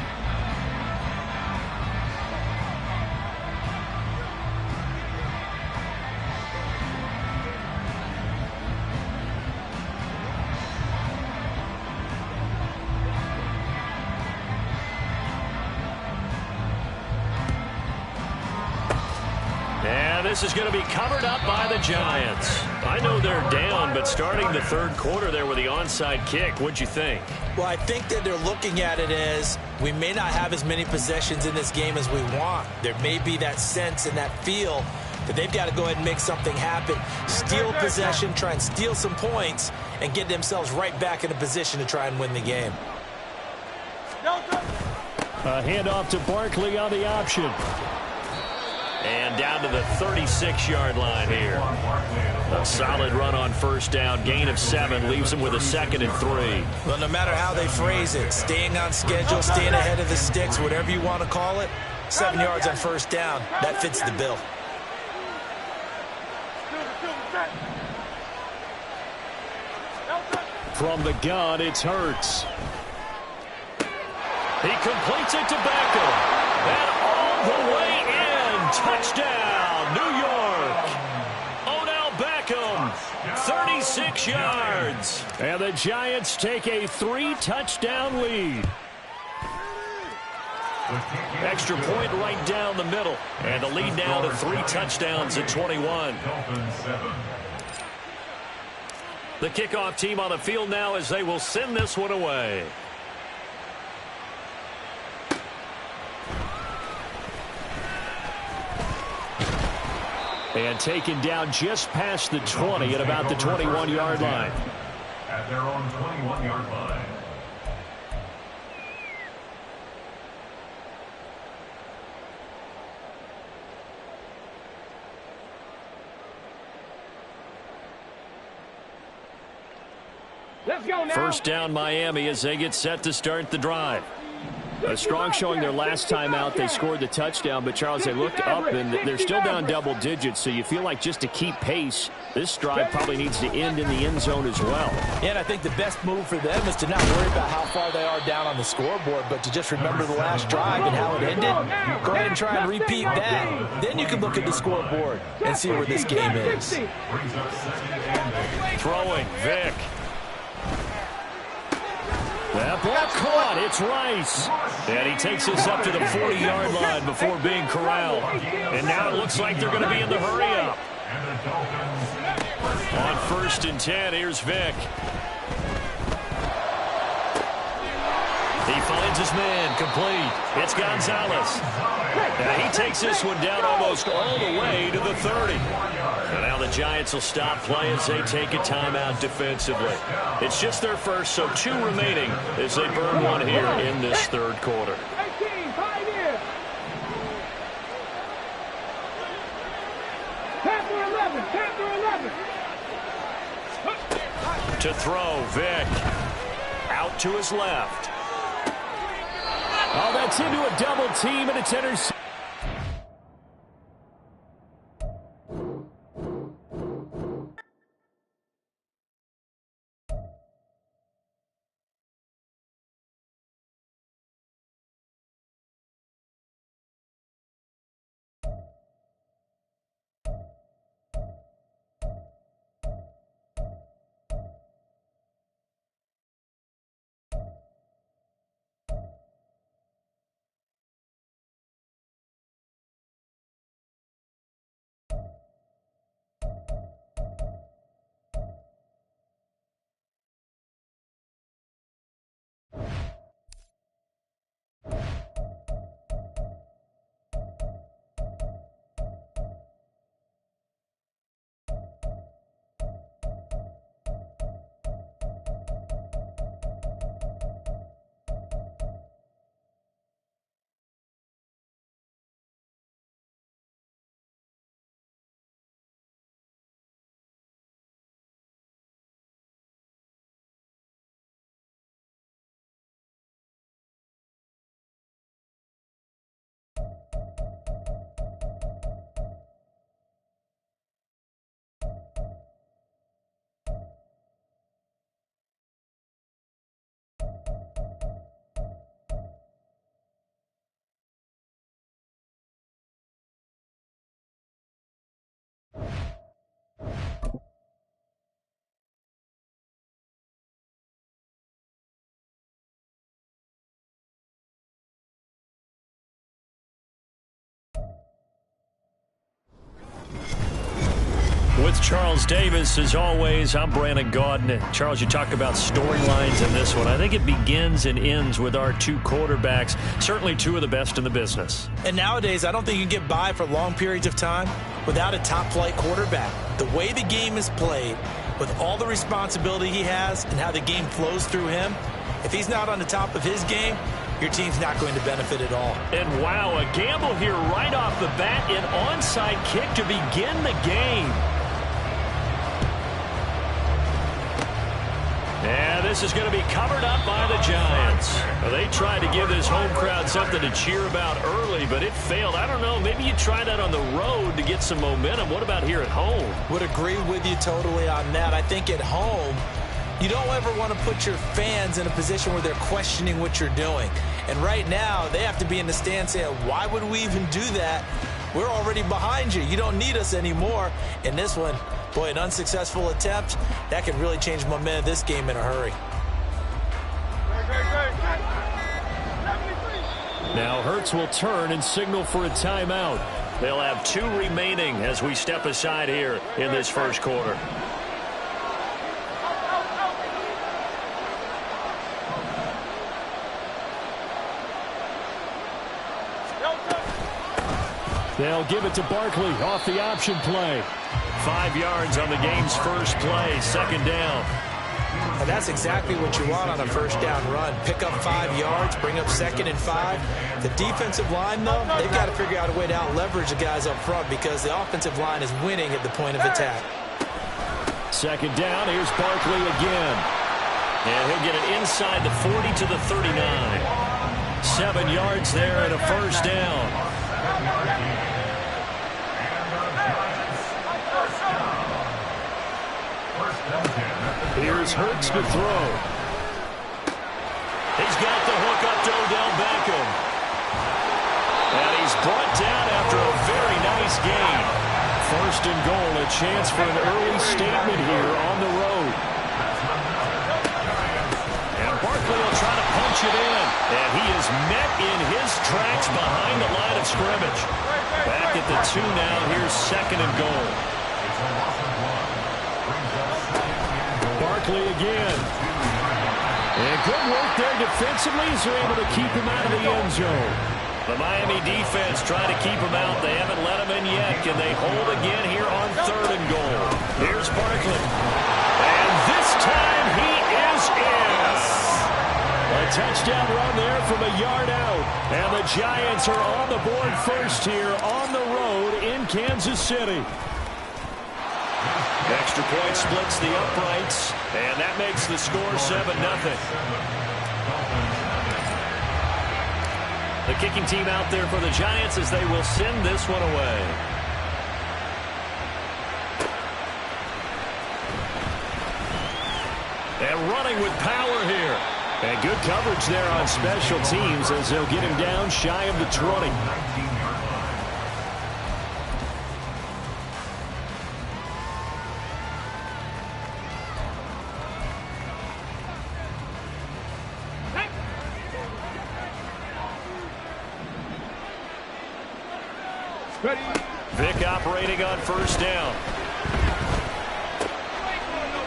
This is going to be covered up by the Giants. I know they're down, but starting the third quarter there with the onside kick, what'd you think? Well, I think that they're looking at it as we may not have as many possessions in this game as we want. There may be that sense and that feel that they've got to go ahead and make something happen. Steal possession, try and steal some points, and get themselves right back in a position to try and win the game. A handoff to Barkley on the option. And down to the 36-yard line here. A solid run on first down. Gain of 7 leaves them with a 2nd and 3. Well, no matter how they phrase it, staying on schedule, staying ahead of the sticks, whatever you want to call it, 7 yards on first down, that fits the bill. From the gun, it's Hurts. He completes it to Beckham. And all the way in. Touchdown, New York. Odell Beckham, 36 yards. And the Giants take a 3-touchdown lead. Extra point right down the middle. And the lead now to 3 touchdowns at 21. The kickoff team on the field now as they will send this one away. And taken down just past the 20 at about the 21-yard line. At their own 21-yard line. Let's go now. First down Miami as they get set to start the drive. A strong showing their last time out. They scored the touchdown, but, Charles, they looked up, and they're still down double digits, so you feel like just to keep pace, this drive probably needs to end in the end zone as well. And I think the best move for them is to not worry about how far they are down on the scoreboard, but to just remember the last drive and how it ended. Go ahead and try and repeat that. Then you can look at the scoreboard and see where this game is. Throwing, Vick. That ball caught. It's Rice. And he takes us up to the 40-yard line before being corralled. And now it looks like they're going to be in the hurry-up. On 1st and 10, here's Vick. He finds his man, complete. It's Gonzalez. And he takes this one down almost all the way to the 30. And now the Giants will stop play as they take a timeout defensively. It's just their first, so 2 remaining as they burn one here in this third quarter. 18, Pioneer. 10 for 11. To throw, Vick. Out to his left. Oh, that's into a double team, and it's intercepted. With Charles Davis, as always, I'm Brandon Gaudin. Charles, you talk about storylines in this one. I think it begins and ends with our two quarterbacks, certainly two of the best in the business. And nowadays, I don't think you can get by for long periods of time without a top-flight quarterback. The way the game is played, with all the responsibility he has and how the game flows through him, if he's not on the top of his game, your team's not going to benefit at all. And wow, a gamble here right off the bat, an onside kick to begin the game. And this is going to be covered up by the Giants. Well, they tried to give this home crowd something to cheer about early, but it failed. I don't know, maybe you try that on the road to get some momentum. What about here at home? Would agree with you totally on that. I think at home, you don't ever want to put your fans in a position where they're questioning what you're doing. And right now, they have to be in the stand saying, why would we even do that? We're already behind you. You don't need us anymore. In this one, boy, an unsuccessful attempt, that could really change momentum of this game in a hurry. Now Hurts will turn and signal for a timeout. They'll have 2 remaining as we step aside here in this first quarter. They'll give it to Barkley off the option play. 5 yards on the game's first play, second down. And that's exactly what you want on a first down run. Pick up 5 yards, bring up 2nd and 5. The defensive line, though, they've got to figure out a way to out-leverage the guys up front because the offensive line is winning at the point of attack. Second down, here's Barkley again. And he'll get it inside the 40 to the 39. 7 yards there and a first down. Here's Hurts to throw. He's got the hook up to Odell Beckham. And he's brought down after a very nice gain. First and goal, a chance for an early statement here on the road. And Barkley will try to punch it in. And he is met in his tracks behind the line of scrimmage. Back at the 2 now, here's second and goal. Barkley again. And good work there defensively as they're able to keep him out of the end zone. The Miami defense trying to keep him out. They haven't let him in yet. Can they hold again here on third and goal? Here's Barkley. And this time he is in. A touchdown run there from a yard out. And the Giants are on the board first here on the road in Kansas City. Extra point splits the uprights, and that makes the score 7-0. The kicking team out there for the Giants as they will send this one away. And running with power here. And good coverage there on special teams as they'll get him down shy of the 20. Vick operating on first down.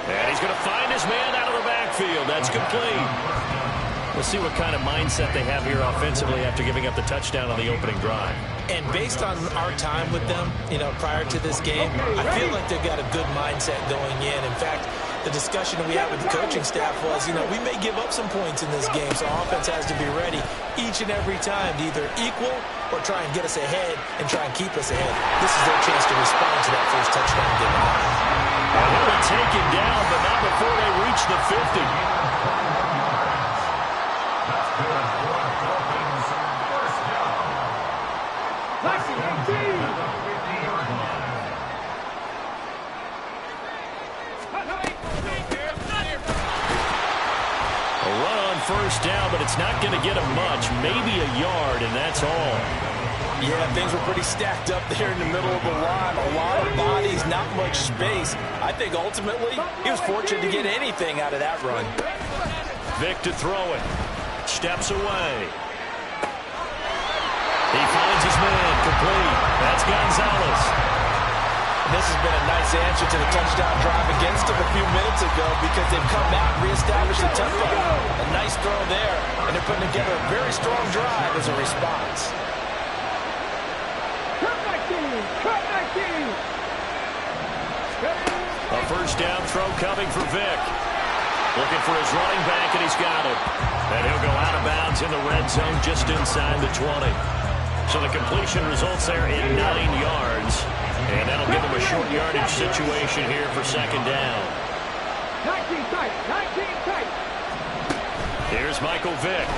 And he's going to find his man out of the backfield. That's complete. We'll see what kind of mindset they have here offensively after giving up the touchdown on the opening drive. And based on our time with them, prior to this game, I feel like they've got a good mindset going in. In fact, the discussion we had with the coaching staff was, we may give up some points in this game, so offense has to be ready each and every time to either equal or try and get us ahead and try and keep us ahead. This is their chance to respond to that first touchdown given up. And he'll be taken down, but not before they reach the 50. First down, but it's not going to get him much, maybe a yard, and that's all. Yeah, things were pretty stacked up there in the middle of the line. A lot of bodies, not much space. I think ultimately he was fortunate to get anything out of that run. Vick to throw it. Steps away. He finds his man, complete. That's Gonzalez. And this has been a nice answer to the touchdown drive against them a few minutes ago because they've come out and reestablished the tempo. A nice throw there, and they're putting together a very strong drive as a response. A first down throw coming for Vic. Looking for his running back, and he's got it. And he'll go out of bounds in the red zone just inside the 20. So the completion results there in 9 yards. And that'll give him a short yardage situation here for second down. 19 tight, 19 tight. Here's Michael Vick.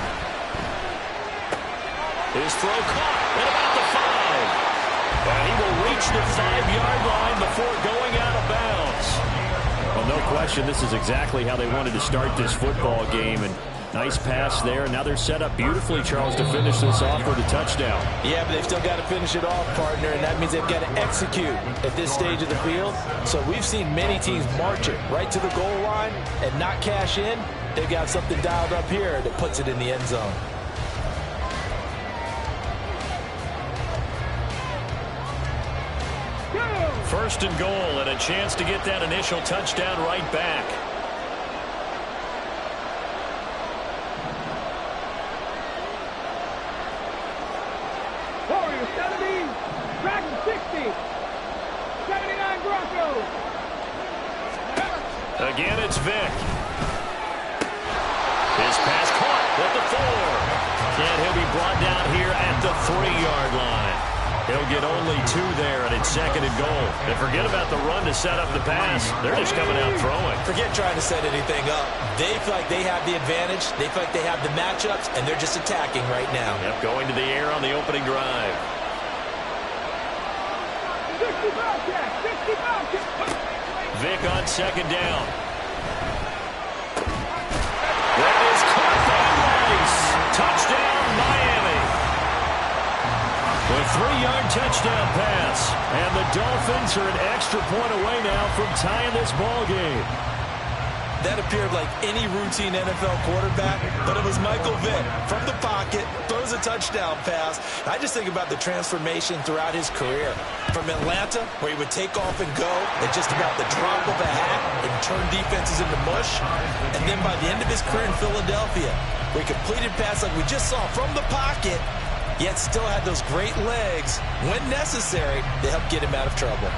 His throw caught at about the 5. And he will reach the 5-yard line before going out of bounds. Well, no question, this is exactly how they wanted to start this football game. And nice pass there. Now they're set up beautifully, Charles, to finish this off with a touchdown. Yeah, but they've still got to finish it off, partner, and that means they've got to execute at this stage of the field. So we've seen many teams march it right to the goal line and not cash in. They've got something dialed up here that puts it in the end zone. First and goal, and a chance to get that initial touchdown right back. Warriors 70, Dragons 60, 79 Broncos. Again, it's Vic. His pass caught at the 4. And he'll be brought down here at the 3-yard line. He'll get only 2 there, and it's second and goal. And forget about the run to set up the pass. They're just coming out throwing. Forget trying to set anything up. They feel like they have the advantage. They feel like they have the matchups, and they're just attacking right now. Yep, going to the air on the opening drive. 65 check, 65 check. Vic on second down. That is caught by Rice. Touchdown, Miami. A 3-yard touchdown pass. And the Dolphins are an extra point away now from tying this ball game. That appeared like any routine NFL quarterback, but it was Michael Vick from the pocket, throws a touchdown pass. I just think about the transformation throughout his career. From Atlanta, where he would take off and go at just about the drop of a hat and turn defenses into mush. And then by the end of his career in Philadelphia, where he completed passes like we just saw from the pocket, yet still had those great legs, when necessary, to help get him out of trouble.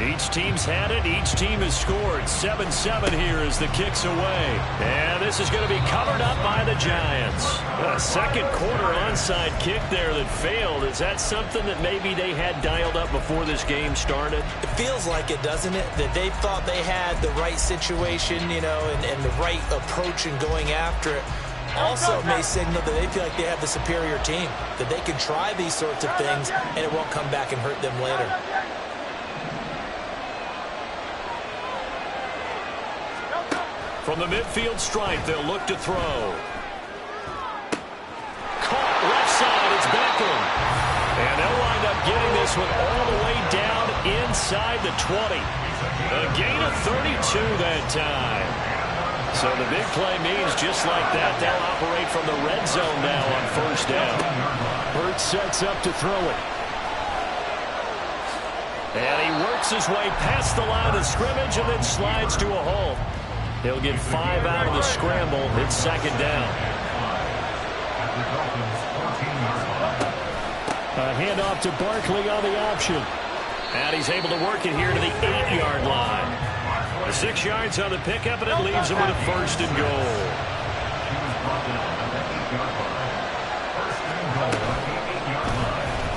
Each team's had it. Each team has scored. 7-7 here as the kick's away. And this is going to be covered up by the Giants. A second quarter onside kick there that failed. Is that something that maybe they had dialed up before this game started? It feels like it, doesn't it? That they thought they had the right situation, you know, and the right approach in going after it. Also may signal that they feel like they have the superior team, that they can try these sorts of things and it won't come back and hurt them later. From the midfield stripe, they'll look to throw. Caught left side, it's Beckham. And they'll wind up getting this one all the way down inside the 20. A gain of 32 that time. So the big play means just like that, they'll operate from the red zone now on first down. Hurts sets up to throw it. And he works his way past the line of scrimmage and then slides to a hole. He'll get 5 out of the scramble. It's second down. A handoff to Barkley on the option. And he's able to work it here to the 8-yard line. 6 yards on the pickup, and it leaves him with a first and goal.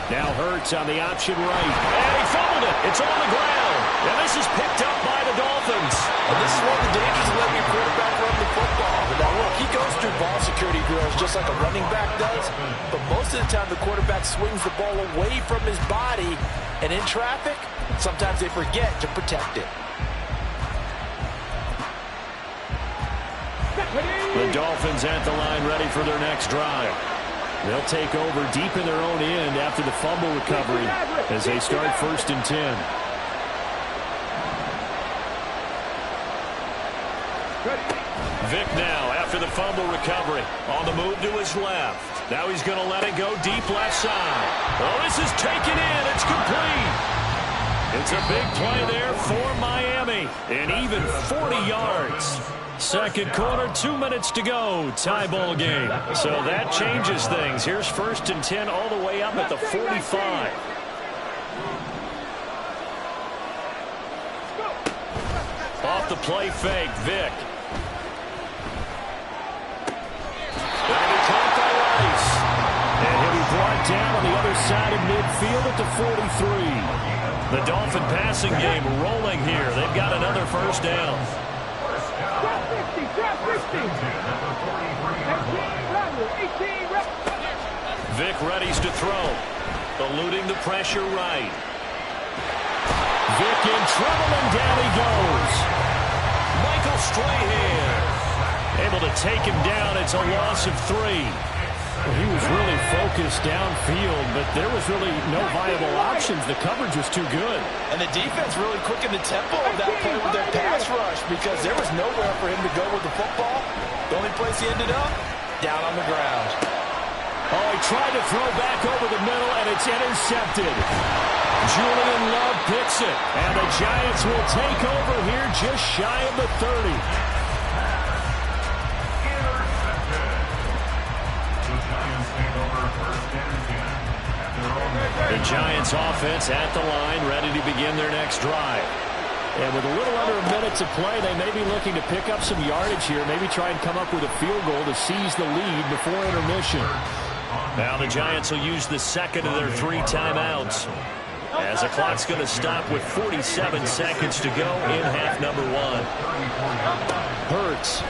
Now Hurts on the option right. And he fumbled it. It's on the ground. And this is picked up by the Dolphins. And this is one of the dangers of letting your quarterback run the football. But now look, he goes through ball security drills just like a running back does. But most of the time the quarterback swings the ball away from his body. And in traffic, sometimes they forget to protect it. The Dolphins at the line ready for their next drive. They'll take over deep in their own end after the fumble recovery as they start first and 10. Vic now after the fumble recovery on the move to his left. Now he's going to let it go deep left side. Oh, this is taken in. It's complete. It's a big play there for Miami. And even 40 yards. Second quarter, 2 minutes to go. Tie ball game. So that changes things. Here's 1st and 10 all the way up at the 45. Off the play fake, Vic. And he caught by Rice. And he'll be brought down on the other side of midfield at the 43. The Dolphin passing game rolling here. They've got another first down. Vic readies to throw. Eluding the pressure right. Vic in trouble, and down he goes. Michael Strahan able to take him down. It's a loss of 3. Well, he was really focused downfield, but there was really no viable options. The coverage was too good. And the defense really quickened the tempo of that play with their pass rush because there was nowhere for him to go with the football. The only place he ended up, down on the ground. Oh, he tried to throw back over the middle, and it's intercepted. Julian Love picks it, and the Giants will take over here just shy of the 30. The Giants offense at the line, ready to begin their next drive. And with a little under a minute to play, they may be looking to pick up some yardage here, maybe try and come up with a field goal to seize the lead before intermission. Now the Giants will use the second of their 3 timeouts, as the clock's going to stop with 47 seconds to go in half number 1. Hurts.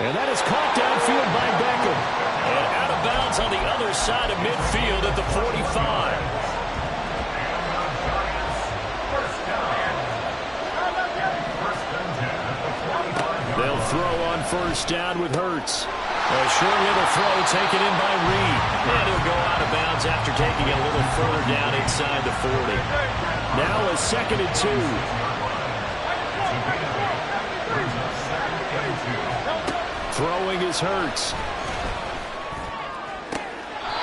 And that is caught downfield by Beckham. And out of bounds on the other side of midfield at the 45. They'll throw on first down with Hurts. A short little throw taken in by Reed. And he'll go out of bounds after taking it a little further down inside the 40. Now a 2nd and 2. Throwing is Hurts.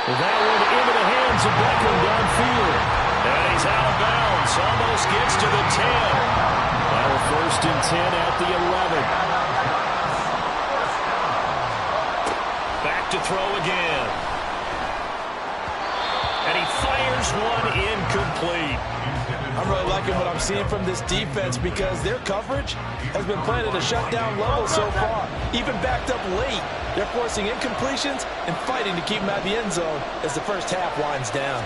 That one into the hands of Beckham downfield. And he's out of bounds. Almost gets to the 10. Now a 1st and 10 at the 11. Back to throw again. And he fires one incomplete. I'm really liking what I'm seeing from this defense because their coverage has been playing at a shutdown level so far. Even backed up late, they're forcing incompletions and fighting to keep them out of the end zone as the first half winds down.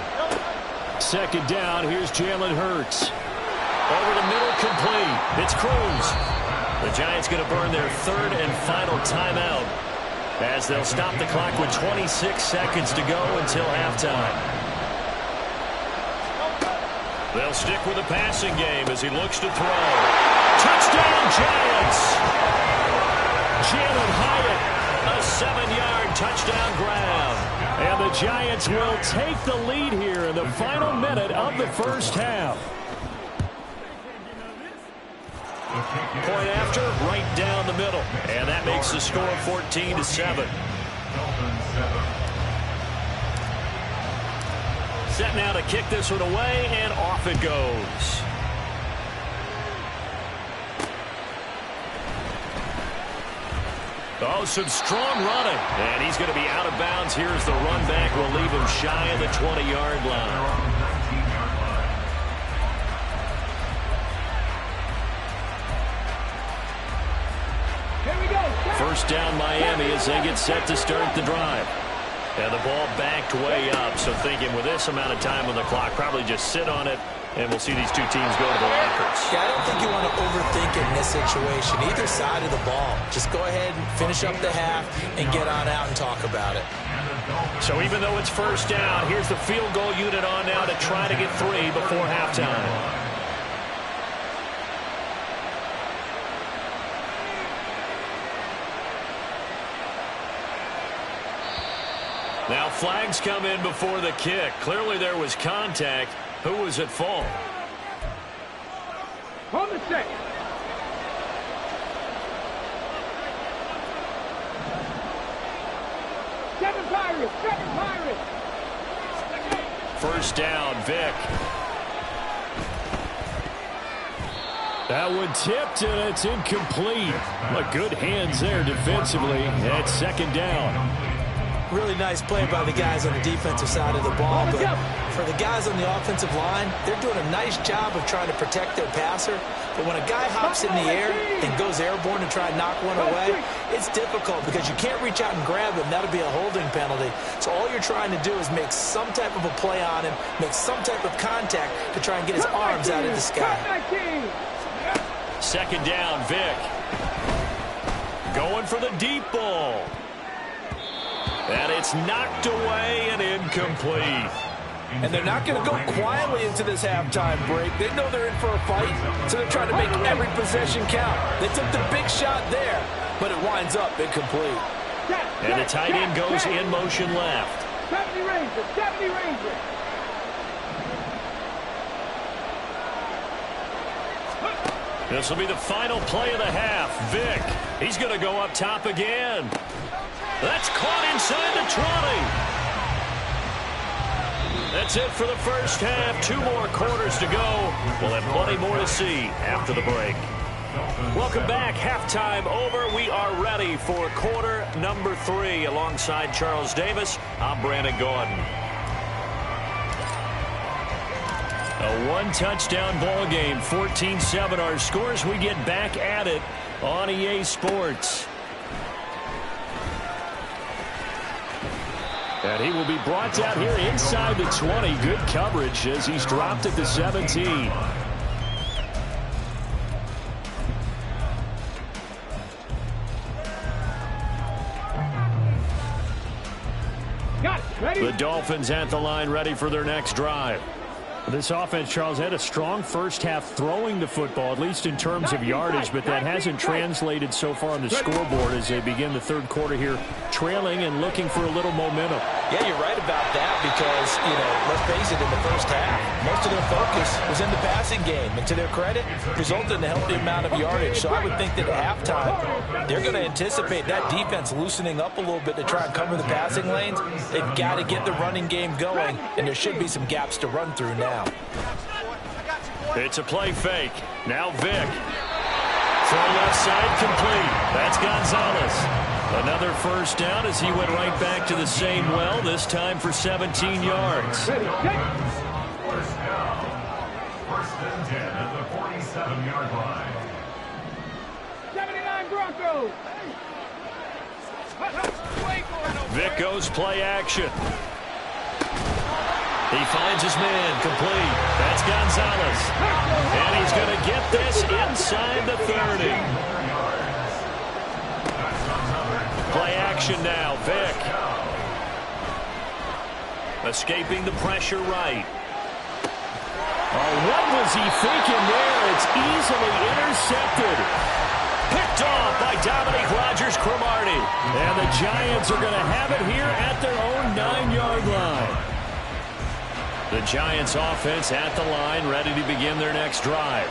2nd down, here's Jalen Hurts. Over the middle, complete. It's Cruz. The Giants going to burn their 3rd and final timeout, as they'll stop the clock with 26 seconds to go until halftime. They'll stick with the passing game as he looks to throw. Touchdown, Giants! Jalen Hyatt, a 7-yard touchdown grab. And the Giants will take the lead here in the final minute of the first half. Point after, right down the middle. And that makes the score 14-7. Set now to kick this one away, and off it goes. Oh, some strong running. And he's going to be out of bounds here as the run back will leave him shy of the 20-yard line. First down Miami as they get set to start the drive. And the ball backed way up, so thinking with this amount of time on the clock, probably just sit on it, and we'll see these two teams go to the lockers. Yeah, I don't think you want to overthink it in this situation, either side of the ball. Just go ahead and finish up the half and get on out and talk about it. So even though it's first down, here's the field goal unit on now to try to get 3 before halftime. Now flags come in before the kick. Clearly there was contact. Who was at fault? On the set. Pirates. 7 Pirates. First down, Vic. That one tipped, and it's incomplete. But good hands there defensively at second down. Really nice play by the guys on the defensive side of the ball, but for the guys on the offensive line, they're doing a nice job of trying to protect their passer. But when a guy hops in the air and goes airborne to try and knock one away, it's difficult because you can't reach out and grab him. That'll be a holding penalty. So all you're trying to do is make some type of a play on him, make some type of contact to try and get his arms out of the sky. Second down, Vic. Going for the deep ball. And it's knocked away and incomplete. And they're not going to go quietly into this halftime break. They know they're in for a fight, so they're trying to make every possession count. They took the big shot there, but it winds up incomplete. And the tight end goes in motion left. 70 Rangers, 70 Rangers. This will be the final play of the half. Vic, he's going to go up top again. That's caught inside the 20. That's it for the first half. 2 more quarters to go. We'll have plenty more to see after the break. Welcome back. Halftime over. We are ready for quarter number 3. Alongside Charles Davis, I'm Brandon Gordon. A 1-touchdown ball game. 14-7 our scores. We get back at it on EA Sports. And he will be brought down here inside the 20. Good coverage as he's dropped at the 17. Got it. Ready? The Dolphins at the line, ready for their next drive. This offense, Charles, had a strong first half throwing the football, at least in terms of yardage, but that hasn't translated so far on the scoreboard as they begin the third quarter here, trailing and looking for a little momentum. Yeah, you're right about that because, let's face it, in the first half, most of their focus was in the passing game. And to their credit, resulted in a healthy amount of yardage. So I would think that at halftime, they're going to anticipate that defense loosening up a little bit to try and cover the passing lanes. They've got to get the running game going, and there should be some gaps to run through now. It's a play fake. Now Vic. Throw left side complete. That's Gonzalez. Another first down as he went right back to the same well, this time for 17 yards. First down. First and 10 at the 47-yard line. 79 Broncos. Vic goes play action. He finds his man complete. That's Gonzalez. And he's going to get this inside the 30. Play action now. Vic. Escaping the pressure right. Oh, what was he thinking there? It's easily intercepted. Picked off by Dominique Rodgers-Cromartie. And the Giants are going to have it here at their own 9-yard line. The Giants offense at the line, ready to begin their next drive.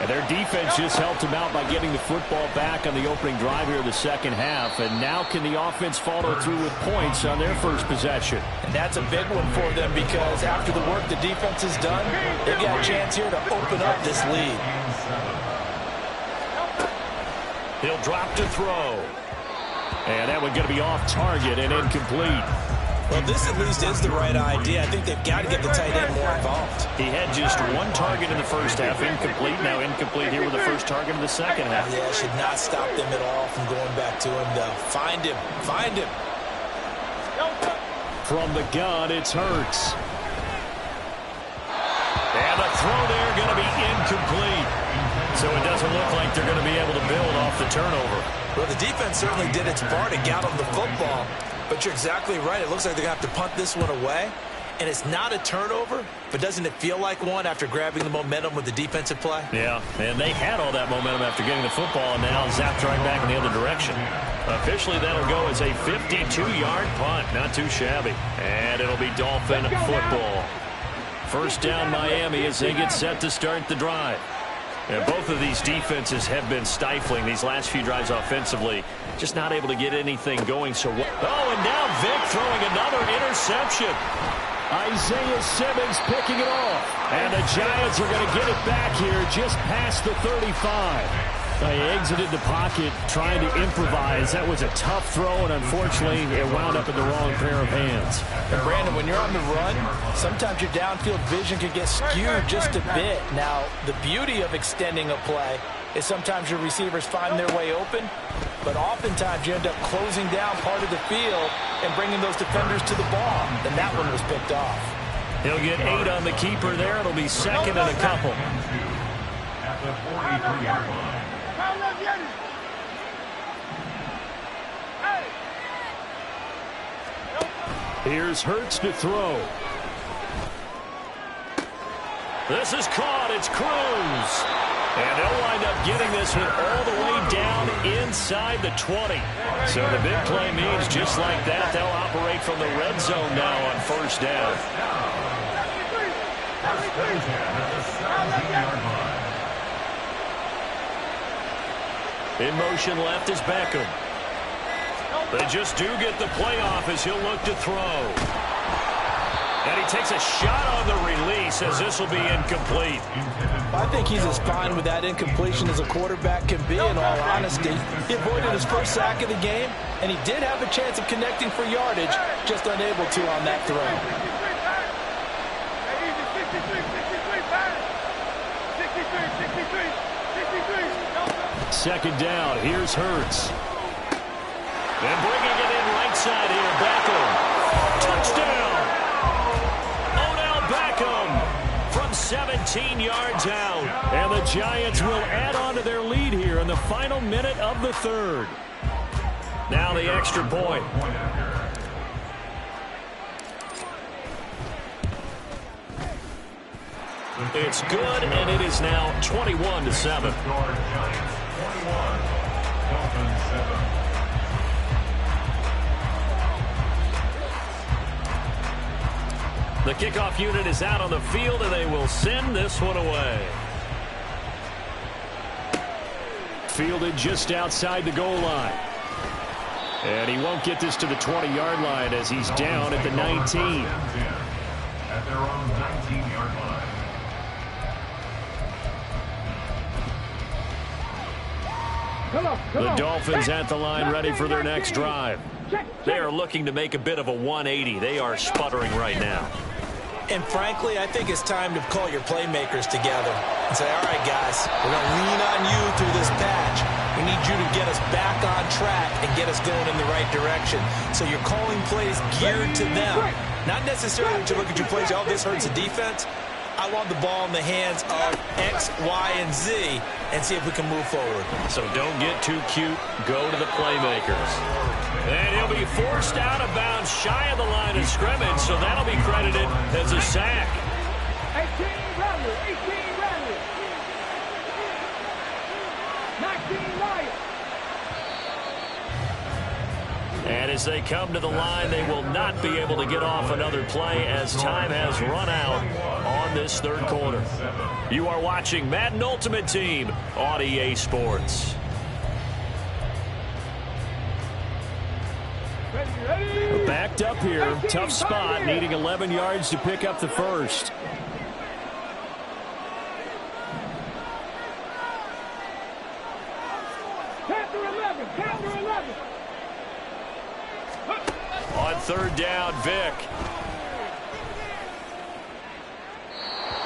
And their defense just helped them out by getting the football back on the opening drive here of the second half. And now can the offense follow through with points on their first possession? And that's a big one for them because after the work the defense has done, they've got a chance here to open up this lead. He'll drop to throw. And that one going to be off target and incomplete. Well, this at least is the right idea. I think they've got to get the tight end more involved. He had just 1 target in the first half, incomplete. Now incomplete here with the first target in the second half. Yeah, should not stop them at all from going back to him, though. Find him. Find him. From the gun, it's Hurts. And the throw there going to be incomplete. So it doesn't look like they're going to be able to build off the turnover. Well, the defense certainly did its part to get on the football. But you're exactly right. It looks like they're going to have to punt this one away. And it's not a turnover, but doesn't it feel like one after grabbing the momentum with the defensive play? Yeah, and they had all that momentum after getting the football, and now zapped right back in the other direction. Officially, that'll go as a 52-yard punt. Not too shabby. And it'll be Dolphin football. First down Miami as they get set to start the drive. And both of these defenses have been stifling these last few drives offensively. Just not able to get anything going so well. Oh, and now Vic throwing a reception. Isaiah Simmons picking it off. And the Giants are going to get it back here just past the 35. They exited the pocket trying to improvise. That was a tough throw, and unfortunately, it wound up in the wrong pair of hands. And Brandon, when you're on the run, sometimes your downfield vision can get skewed just a bit. Now, the beauty of extending a play is sometimes your receivers find their way open, but oftentimes you end up closing down part of the field and bringing those defenders to the ball. And that one was picked off. He'll get 8 on the keeper there. It'll be second and a couple. At the 43-yard line. Here's Hurts to throw. This is caught. It's Cruz. And they'll wind up getting this one all the way down inside the 20. So the big play means just like that, they'll operate from the red zone now on first down. In motion left is Beckham. They just do get the play off as he'll look to throw. And he takes a shot on the release as this will be incomplete. I think he's as fine with that incompletion as a quarterback can be, in all honesty. He avoided his first sack of the game, and he did have a chance of connecting for yardage, just unable to on that throw. Second down. Here's Hurts. And bringing it in right side here, Beckham. Touchdown! Odell Beckham from 17 yards out. And the Giants will add on to their lead here in the final minute of the third. Now the extra point. It's good, and it is now 21-7. The kickoff unit is out on the field, and they will send this one away. Fielded just outside the goal line. And he won't get this to the 20-yard line as he's down at the 19. At their own 19-yard line. The Dolphins at the line ready for their next drive. They are looking to make a bit of a 180. They are sputtering right now. And frankly, I think it's time to call your playmakers together and say, all right, guys, we're going to lean on you through this patch. We need you to get us back on track and get us going in the right direction. So you're calling plays geared to them. Not necessarily to look at your plays, oh, this hurts the defense. I want the ball in the hands of X, Y, and Z and see if we can move forward. So don't get too cute. Go to the playmakers. And he'll be forced out of bounds shy of the line of scrimmage, so that'll be credited as a sack. 18 Rattler, 18 Rattler. 19 Lions. And as they come to the line, they will not be able to get off another play as time has run out on this third quarter. You are watching Madden Ultimate Team on EA Sports. Backed up here. Tough spot. Needing 11 yards to pick up the first. Counter 11. On third down, Vick.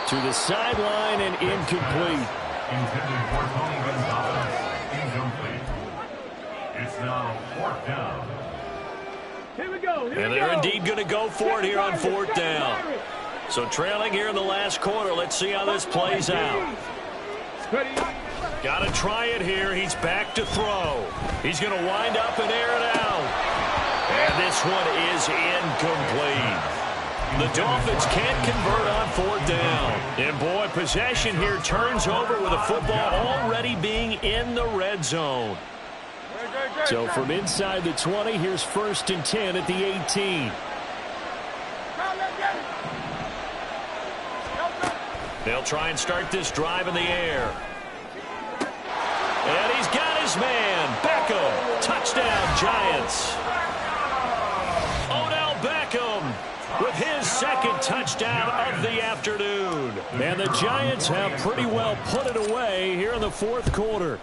To the sideline and incomplete. Intended for Tony Gonzalez. Incomplete. It's now fourth down. Here we go. And they're indeed going to go for it here on fourth down. So trailing here in the last quarter. Let's see how this plays out. Got to try it here. He's back to throw. He's going to wind up and air it out. And this one is incomplete. The Dolphins can't convert on fourth down. And boy, possession here turns over with a football already being in the red zone. So from inside the 20, here's 1st and 10 at the 18. They'll try and start this drive in the air. And he's got his man, Beckham. Touchdown, Giants. Odell Beckham touchdown of the afternoon. And the Giants have pretty well put it away here in the fourth quarter.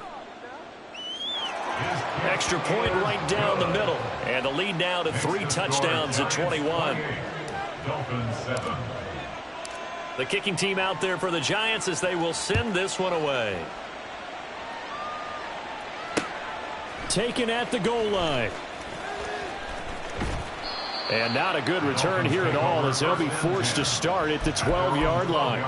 Extra point right down the middle. And the lead now to 3 touchdowns at 21. Dolphins 7. The kicking team out there for the Giants as they will send this one away. Taken at the goal line. And not a good return here at all as they'll be forced to start at the 12-yard line.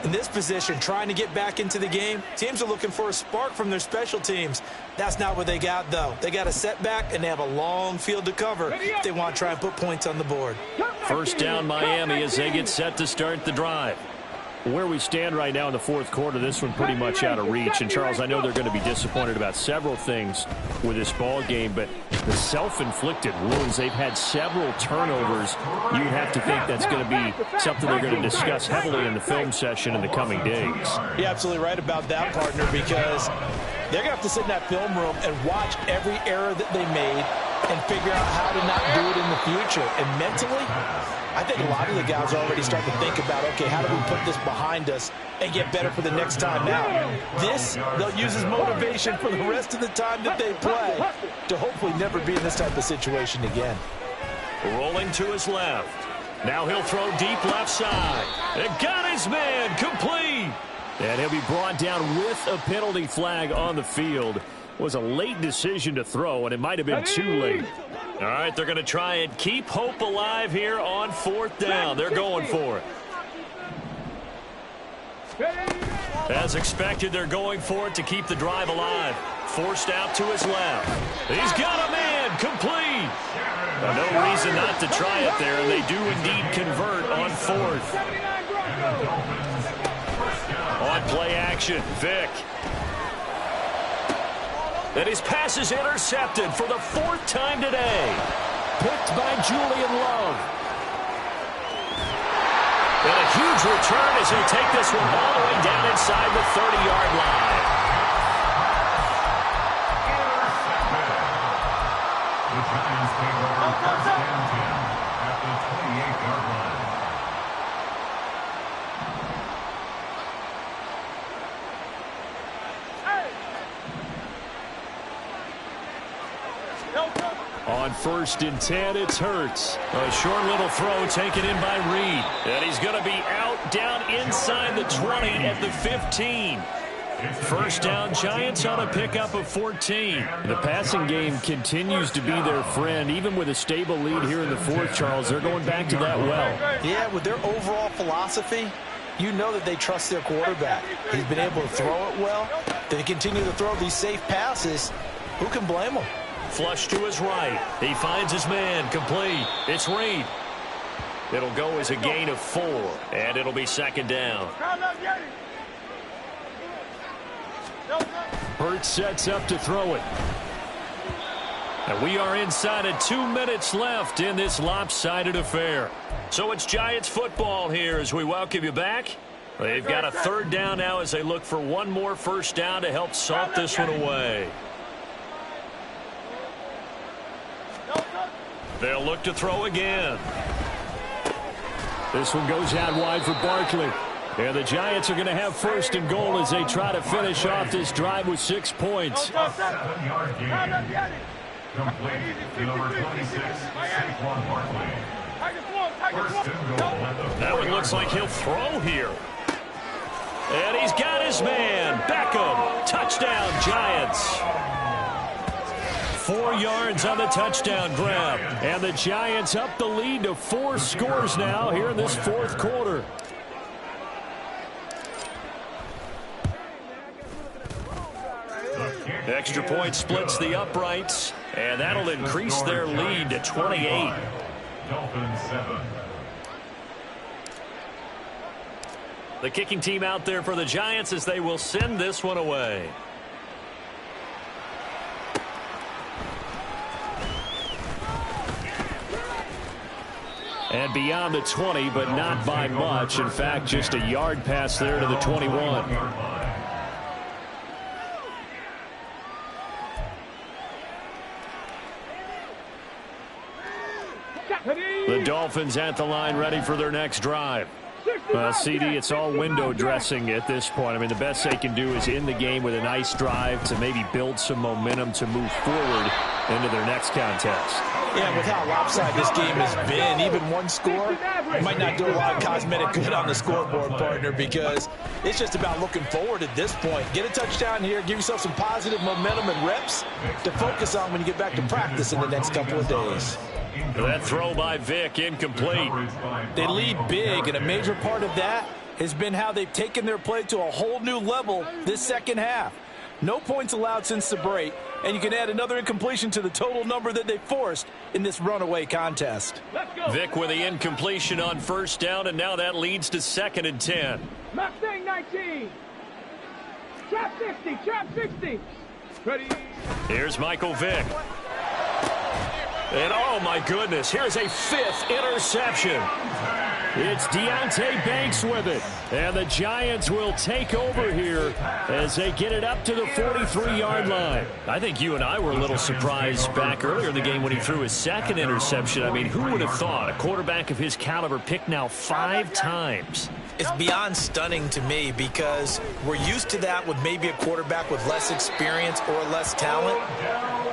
In this position, trying to get back into the game, teams are looking for a spark from their special teams. That's not what they got, though. They got a setback, and they have a long field to cover if they want to try and put points on the board. First down, Miami, as they get set to start the drive. Where we stand right now in the fourth quarter, this one pretty much out of reach. And, Charles, I know they're going to be disappointed about several things with this ball game, but the self-inflicted wounds, they've had several turnovers. You'd have to think that's going to be something they're going to discuss heavily in the film session in the coming days. You're absolutely right about that, partner, because they're going to have to sit in that film room and watch every error that they made and figure out how to not do it in the future. And mentally, I think a lot of the guys are already starting to think about, okay, how do we put this behind us and get better for the next time out? This, they'll use as motivation for the rest of the time that they play to hopefully never be in this type of situation again. Rolling to his left. Now he'll throw deep left side. And got his man complete. And he'll be brought down with a penalty flag on the field. It was a late decision to throw, and it might have been too late. All right, they're going to try and keep hope alive here on fourth down. They're going for it. As expected, they're going for it to keep the drive alive. Forced out to his left. He's got a man complete. No reason not to try it there, and they do indeed convert on fourth. On play action, Vick. And his pass is intercepted for the 4th time today. Picked by Julian Love. And a huge return as he take this one all the way down inside the 30-yard line. The Giants take over first and 10 at the 28-yard line. On 1st and 10, it's Hurts. A short little throw taken in by Reed. And he's going to be out down inside the 20 at the 15. First down, Giants on a pickup of 14. The passing game continues to be their friend. Even with a stable lead here in the fourth, Charles, they're going back to that well. Yeah, with their overall philosophy, you know that they trust their quarterback. He's been able to throw it well. They continue to throw these safe passes. Who can blame them? Flush to his right. He finds his man complete. It's Reed. It'll go as a gain of 4, and it'll be second down. Hurts sets up to throw it. And we are inside of 2 minutes left in this lopsided affair. So it's Giants football here as we welcome you back. They've got a 3rd down now as they look for one more first down to help salt this one away. They'll look to throw again. This one goes out wide for Barkley. And the Giants are going to have 1st and goal as they try to finish off this drive with 6 points. A 7-yard gain. Complete to number 26, Saquon Barkley. First and goal at the That one looks like he'll throw here. And he's got his man. Beckham. Touchdown, Giants. 4 yards on the touchdown grab. And the Giants up the lead to 4 scores now here in this fourth quarter. Extra point splits the uprights, and that'll increase their lead to 28. Dolphins 7. The kicking team out there for the Giants as they will send this one away. And beyond the 20, but not by much. In fact, just a yard pass there to the 21. The Dolphins at the line ready for their next drive. CD, it's all window dressing at this point. I mean, the best they can do is in the game with a nice drive to maybe build some momentum to move forward into their next contest. Yeah, with how lopsided this game has been, even one score might not do a lot of cosmetic good on the scoreboard, partner, because it's just about looking forward at this point. Get a touchdown here, give yourself some positive momentum and reps to focus on when you get back to practice in the next couple of days. That throw by Vic, incomplete. They lead big, and a major part of that has been how they've taken their play to a whole new level this second half. No points allowed since the break, and you can add another incompletion to the total number that they forced in this runaway contest. Vic with the incompletion on first down, and now that leads to 2nd and 10. Mustang 19. Trap 60, trap 60. Ready. Here's Michael Vick. And oh my goodness, here's a 5th interception. It's Deonte Banks with it. And the Giants will take over here as they get it up to the 43-yard line. I think you and I were a little surprised back earlier in the game when he threw his 2nd interception. I mean, who would have thought a quarterback of his caliber picked now 5 times? It's beyond stunning to me because we're used to that with maybe a quarterback with less experience or less talent.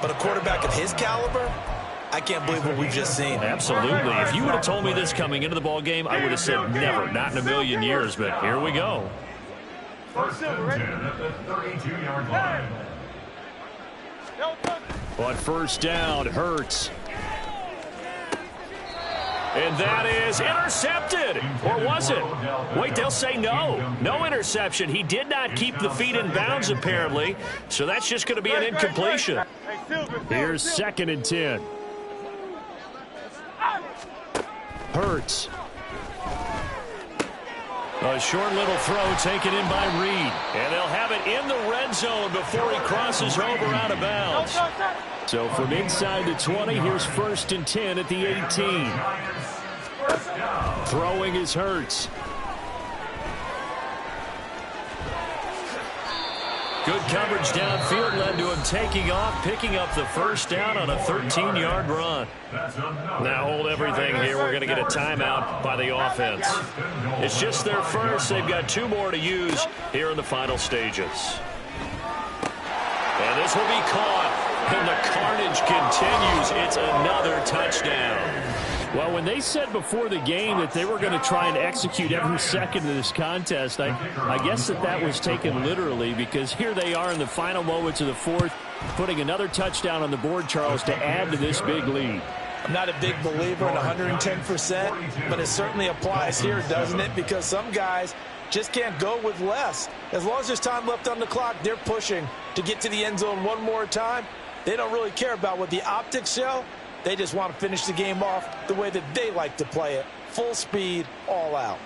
But a quarterback of his caliber, I can't believe what we've just seen. Absolutely. If you would have told me this coming into the ball game, I would have said never, not in a million years. But here we go. 1st and 10 at the 32-yard line. But first down, Hurts. And that is intercepted. Or was it? Wait, they'll say no. No interception. He did not keep the feet in bounds, apparently. So that's just going to be an incompletion. Here's 2nd and 10. Hurts. A short little throw taken in by Reed. And they'll have it in the red zone before he crosses over out of bounds. So from inside the 20, here's 1st and 10 at the 18. Throwing is Hurts. Good coverage downfield led to him taking off, picking up the first down on a 13-yard run. Now hold everything here. We're going to get a timeout by the offense. It's just their first. They've got 2 more to use here in the final stages. And this will be caught. And the carnage continues. It's another touchdown. Well, when they said before the game that they were going to try and execute every second of this contest, I guess that was taken literally, because here they are in the final moments of the 4th, putting another touchdown on the board, Charles, to add to this big lead. I'm not a big believer in 110%, but it certainly applies here, doesn't it? Because some guys just can't go with less. As long as there's time left on the clock, they're pushing to get to the end zone one more time. They don't really care about what the optics show. They just want to finish the game off the way that they like to play it. Full speed, all out.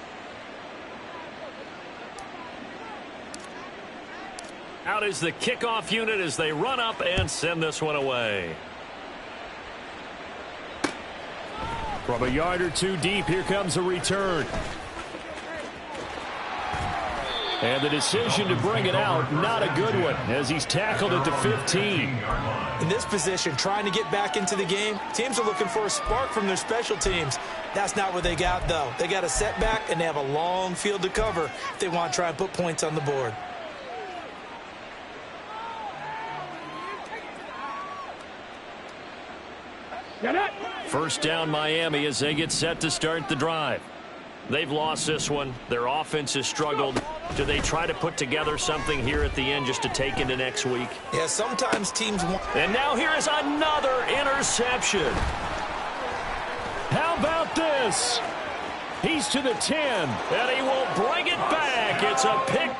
Out is the kickoff unit as they run up and send this one away. From a yard or 2 deep, here comes a return. And the decision to bring it out, not a good one, as he's tackled at the 15. In this position, trying to get back into the game, teams are looking for a spark from their special teams. That's not what they got, though. They got a setback, and they have a long field to cover if they want to try and put points on the board. First down, Miami, as they get set to start the drive. They've lost this one. Their offense has struggled. Do they try to put together something here at the end just to take into next week? Yeah, sometimes teams want... And now here is another interception. How about this? He's to the 10, and he will bring it back. It's a pick.